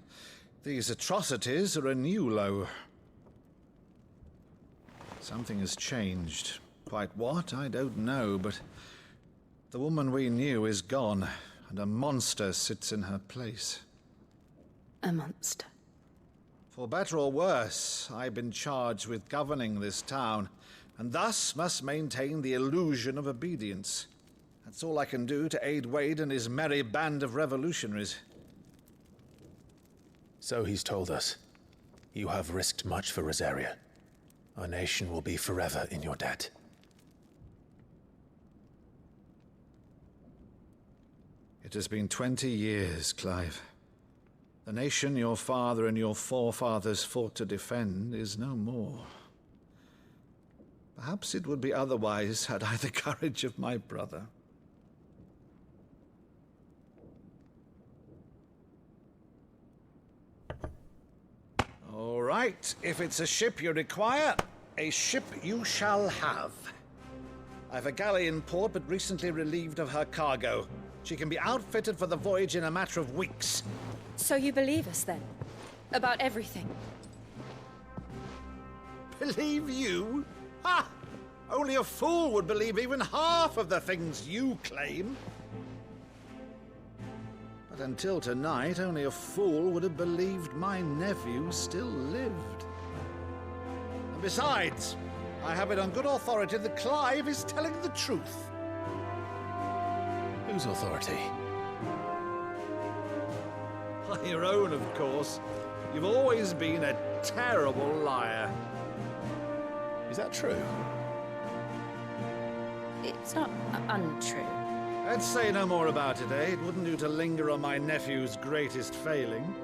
these atrocities are a new low. Something has changed. Quite what, I don't know, but the woman we knew is gone, and a monster sits in her place. A monster? For better or worse, I've been charged with governing this town, and thus must maintain the illusion of obedience. That's all I can do to aid Wade and his merry band of revolutionaries. So he's told us. You have risked much for Rosaria. Our nation will be forever in your debt. It has been 20 years, Clive. The nation your father and your forefathers fought to defend is no more. Perhaps it would be otherwise had I the courage of my brother. All right, if it's a ship you require, a ship you shall have. I've a galley in port, but recently relieved of her cargo. She can be outfitted for the voyage in a matter of weeks. So you believe us, then? About everything? Believe you? Ha! Only a fool would believe even half of the things you claim. But until tonight, only a fool would have believed my nephew still lived. And besides, I have it on good authority that Clive is telling the truth. Whose authority? Your own, of course. You've always been a terrible liar. Is that true? It's not untrue. Let's say no more about it, eh? It wouldn't do to linger on my nephew's greatest failing.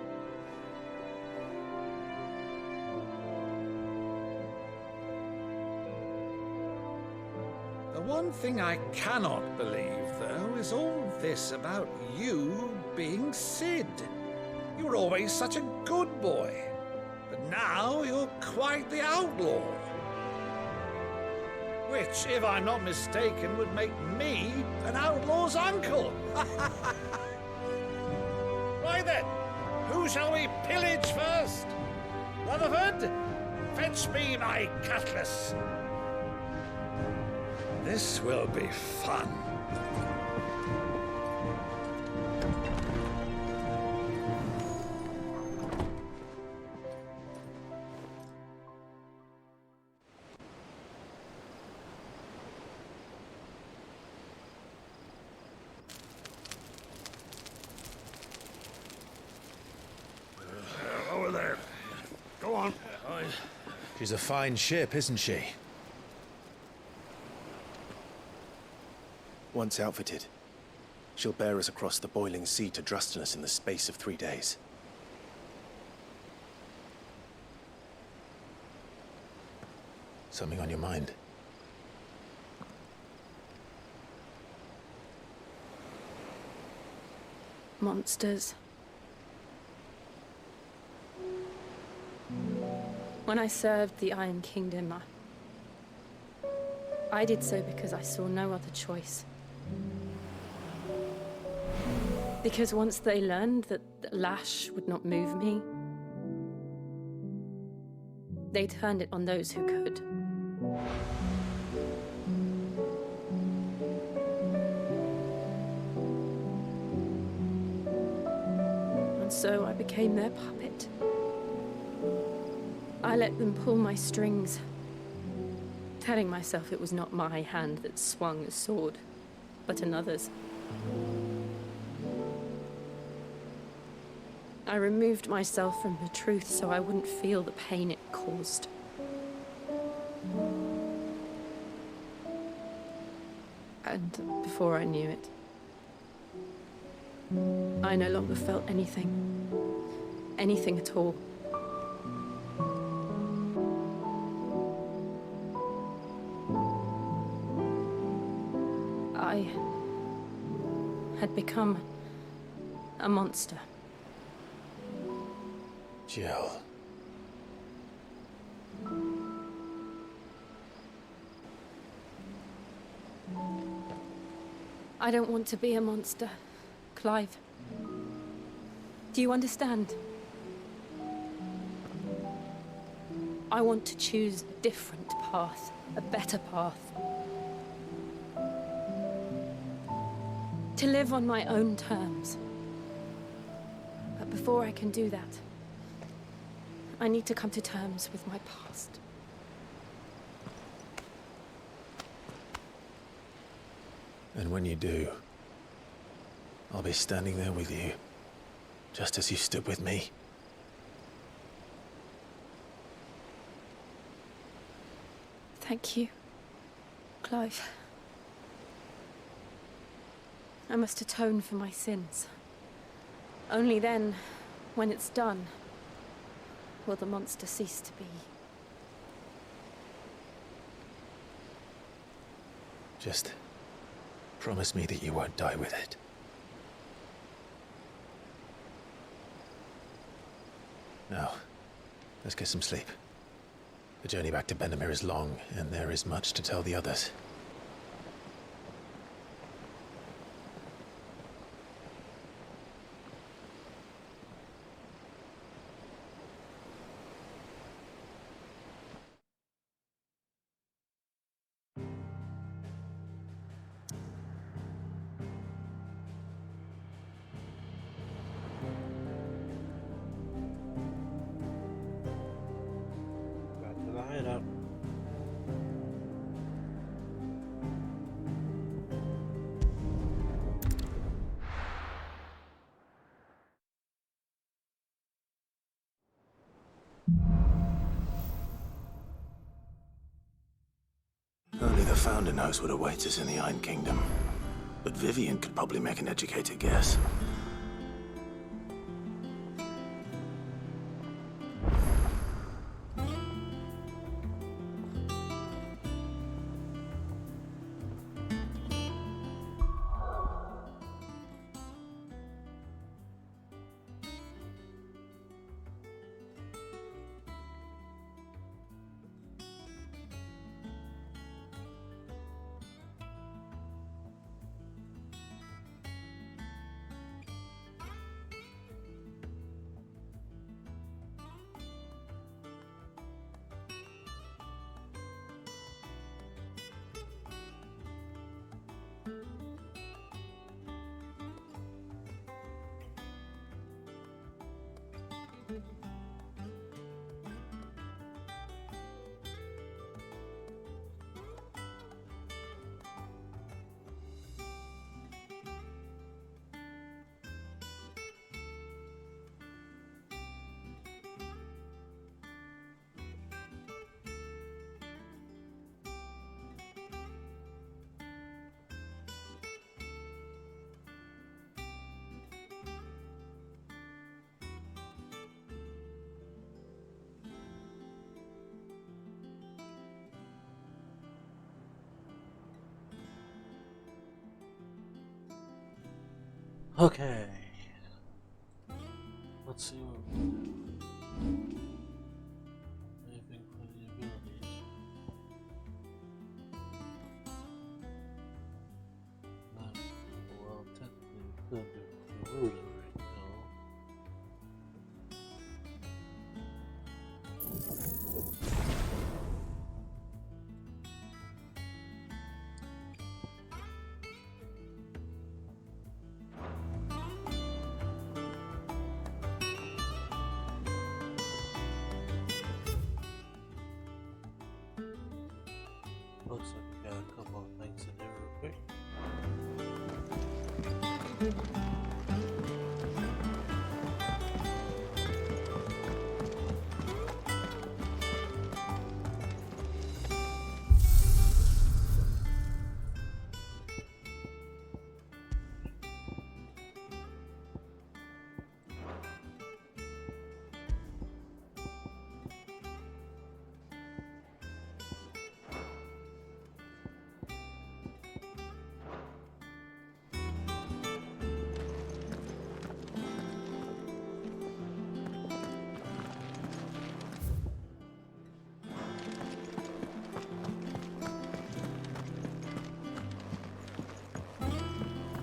The one thing I cannot believe, though, is all this about you being Sid. You were always such a good boy, but now you're quite the outlaw. Which, if I'm not mistaken, would make me an outlaw's uncle. Right then, who shall we pillage first? Rutherford, fetch me my cutlass. This will be fun. Over there. Go on. She's a fine ship, isn't she? Once outfitted, she'll bear us across the boiling sea to Drustinus in the space of 3 days. Something on your mind? Monsters. When I served the Iron Kingdom, I did so because I saw no other choice. Because once they learned that the lash would not move me, they turned it on those who could. And so I became their puppet. I let them pull my strings, telling myself it was not my hand that swung a sword, but another's. I removed myself from the truth so I wouldn't feel the pain it caused. And before I knew it, I no longer felt anything. Anything at all. I had become a monster. Jill. I don't want to be a monster, Clive. Do you understand? I want to choose a different path, a better path. To live on my own terms. But before I can do that, I need to come to terms with my past. And when you do, I'll be standing there with you, just as you stood with me. Thank you, Clive. I must atone for my sins. Only then, when it's done, will the monster cease to be. Just promise me that you won't die with it. Now, let's get some sleep. The journey back to Benamir is long, and there is much to tell the others. the founder knows what awaits us in the Iron Kingdom. But Vivian could probably make an educated guess. Okay. Let's see what we can do. Anything for the abilities. Not, well, technically we could do the ruler right now. Looks like we got a couple of things to do real quick.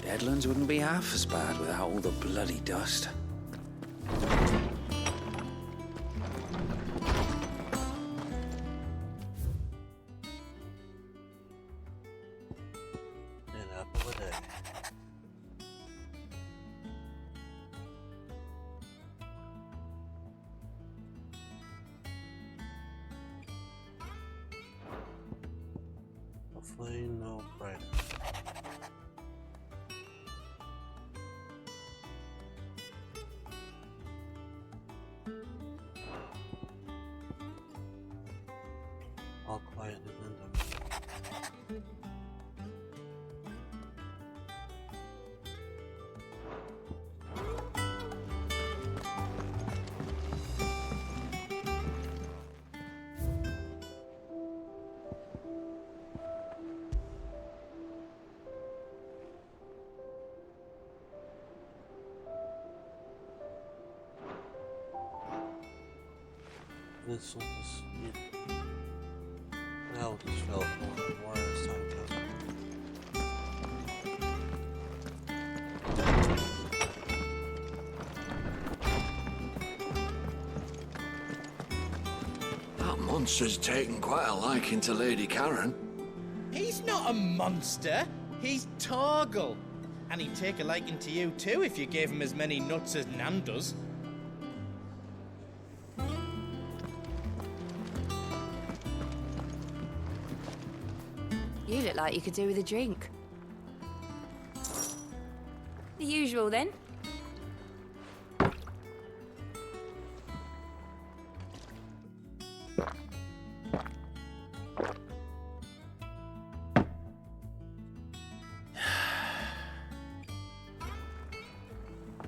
Deadlands wouldn't be half as bad without all the bloody dust. An apple a day. A flame no brighter. All quiet and undone. This will just that will just fill up more as time goes on. That monster's taken quite a liking to Lady Karen. He's not a monster. He's Torgal. And he'd take a liking to you too if you gave him as many nuts as Nan does. You look like you could do with a drink. The usual then.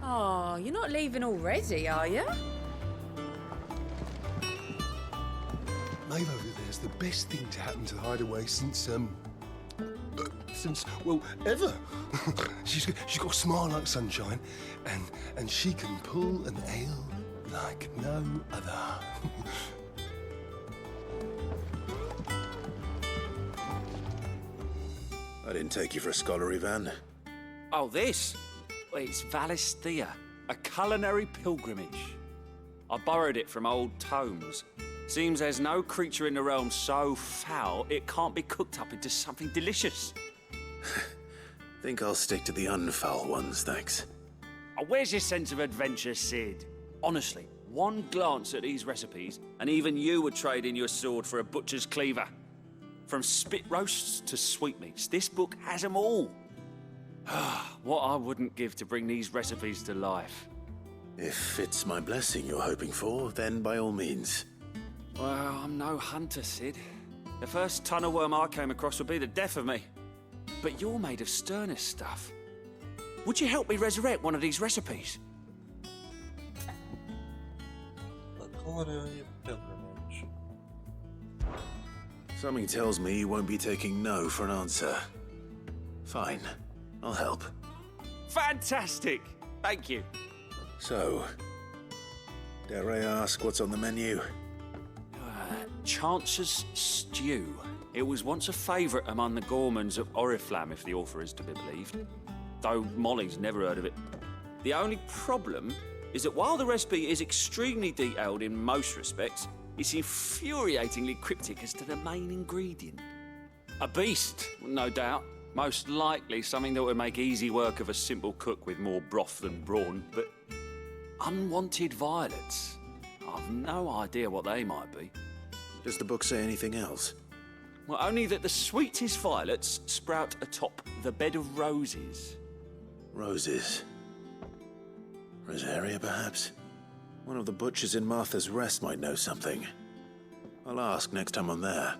Oh, you're not leaving already, are you? Maeve over there's the best thing to happen to the hideaway since, well, ever. she's got a smile like sunshine, and she can pull an ale like no other. I didn't take you for a scholar, Ivan. Oh, this? Well, it's Valisthea, a culinary pilgrimage. I borrowed it from old tomes. Seems there's no creature in the realm so foul it can't be cooked up into something delicious. Think I'll stick to the unfoul ones, thanks. Oh, where's your sense of adventure, Sid? Honestly, one glance at these recipes, and even you would trade in your sword for a butcher's cleaver. From spit roasts to sweetmeats, this book has them all. What I wouldn't give to bring these recipes to life. If it's my blessing you're hoping for, then by all means. Well, I'm no hunter, Sid. The first ton of worm I came across would be the death of me. But you're made of sterner stuff. Would you help me resurrect one of these recipes? A culinary pilgrimage. Something tells me you won't be taking no for an answer. Fine, I'll help. Fantastic! Thank you. So, dare I ask what's on the menu? Chance's Stew. It was once a favourite among the gourmands of Oriflamme, if the author is to be believed. Though Molly's never heard of it. The only problem is that while the recipe is extremely detailed in most respects, it's infuriatingly cryptic as to the main ingredient. A beast, no doubt. Most likely something that would make easy work of a simple cook with more broth than brawn, but unwanted violets. I've no idea what they might be. Does the book say anything else? Well, only that the sweetest violets sprout atop the bed of roses. Roses. Rosaria, perhaps? One of the butchers in Martha's Rest might know something. I'll ask next time I'm there.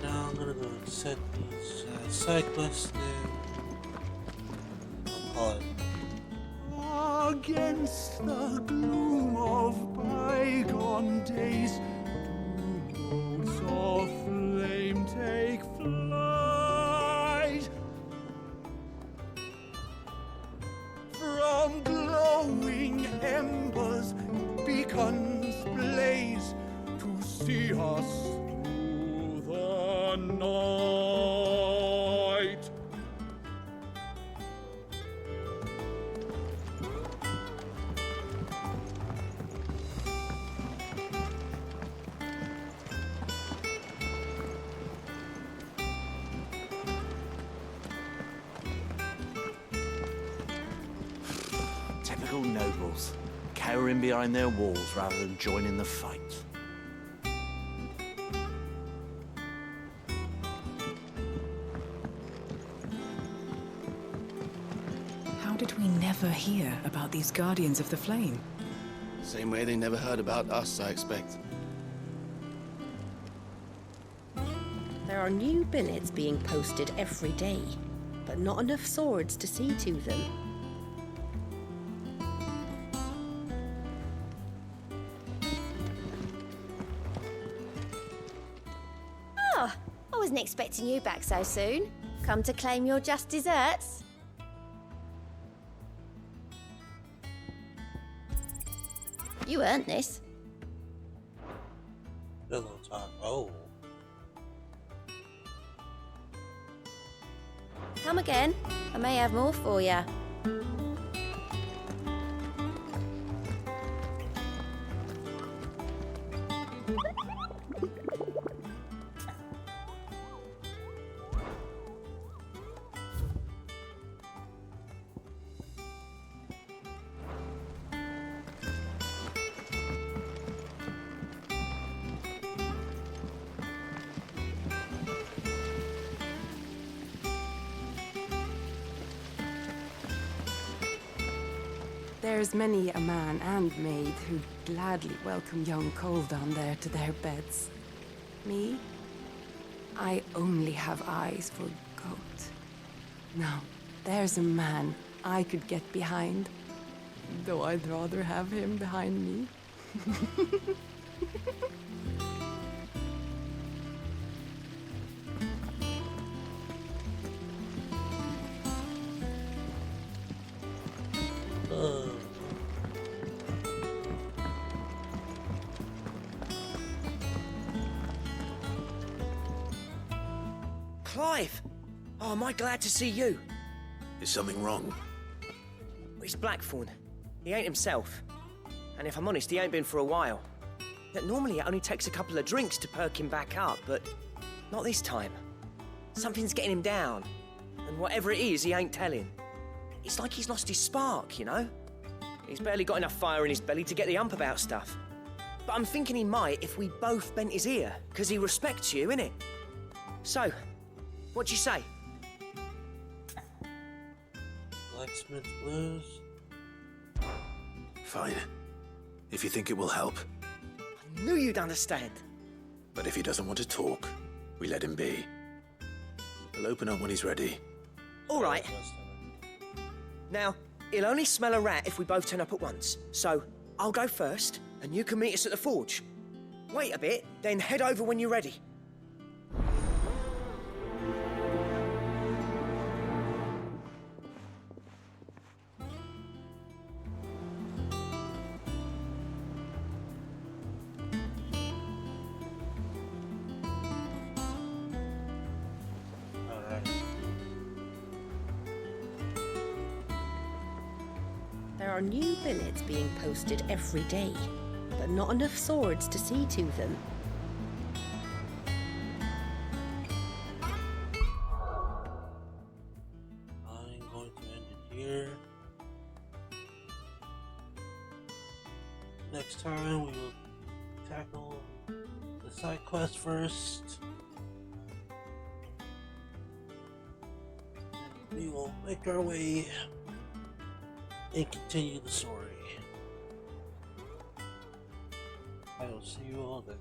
Now I'm gonna go and set these side quests Against the gloom of bygone days, do motes of flame take flight. From glowing embers, beacons blaze to see us through the night. Typical nobles, cowering behind their walls rather than joining the fight. How did we never hear about these Guardians of the Flame? Same way they never heard about us, I expect. There are new billets being posted every day, but not enough swords to see to them. Oh, I wasn't expecting you back so soon. Come to claim your just desserts? You earned this. Pillow talk. Oh. Come again. I may have more for you. There's many a man and maid who'd gladly welcome young Cole down there to their beds. Me? I only have eyes for goat. Now, there's a man I could get behind. Though I'd rather have him behind me. Clive! Oh, am I glad to see you? Is something wrong? It's Blackthorn. He ain't himself. And if I'm honest, he ain't been for a while. But normally it only takes a couple of drinks to perk him back up, but not this time. Something's getting him down. And whatever it is, he ain't telling. It's like he's lost his spark, you know? He's barely got enough fire in his belly to get the ump about stuff. But I'm thinking he might if we both bent his ear, because he respects you, innit? So, what do you say? Blacksmith Blues? Fine. If you think it will help. I knew you'd understand. But if he doesn't want to talk, we let him be. We'll open up when he's ready. All right. Now, he'll only smell a rat if we both turn up at once. So, I'll go first, and you can meet us at the forge. Wait a bit, then head over when you're ready. There are new billets being posted every day, but not enough swords to see to them. I'm going to end it here. Next time we will tackle the side quest first. We will make our way and continue the story. I will see you all then.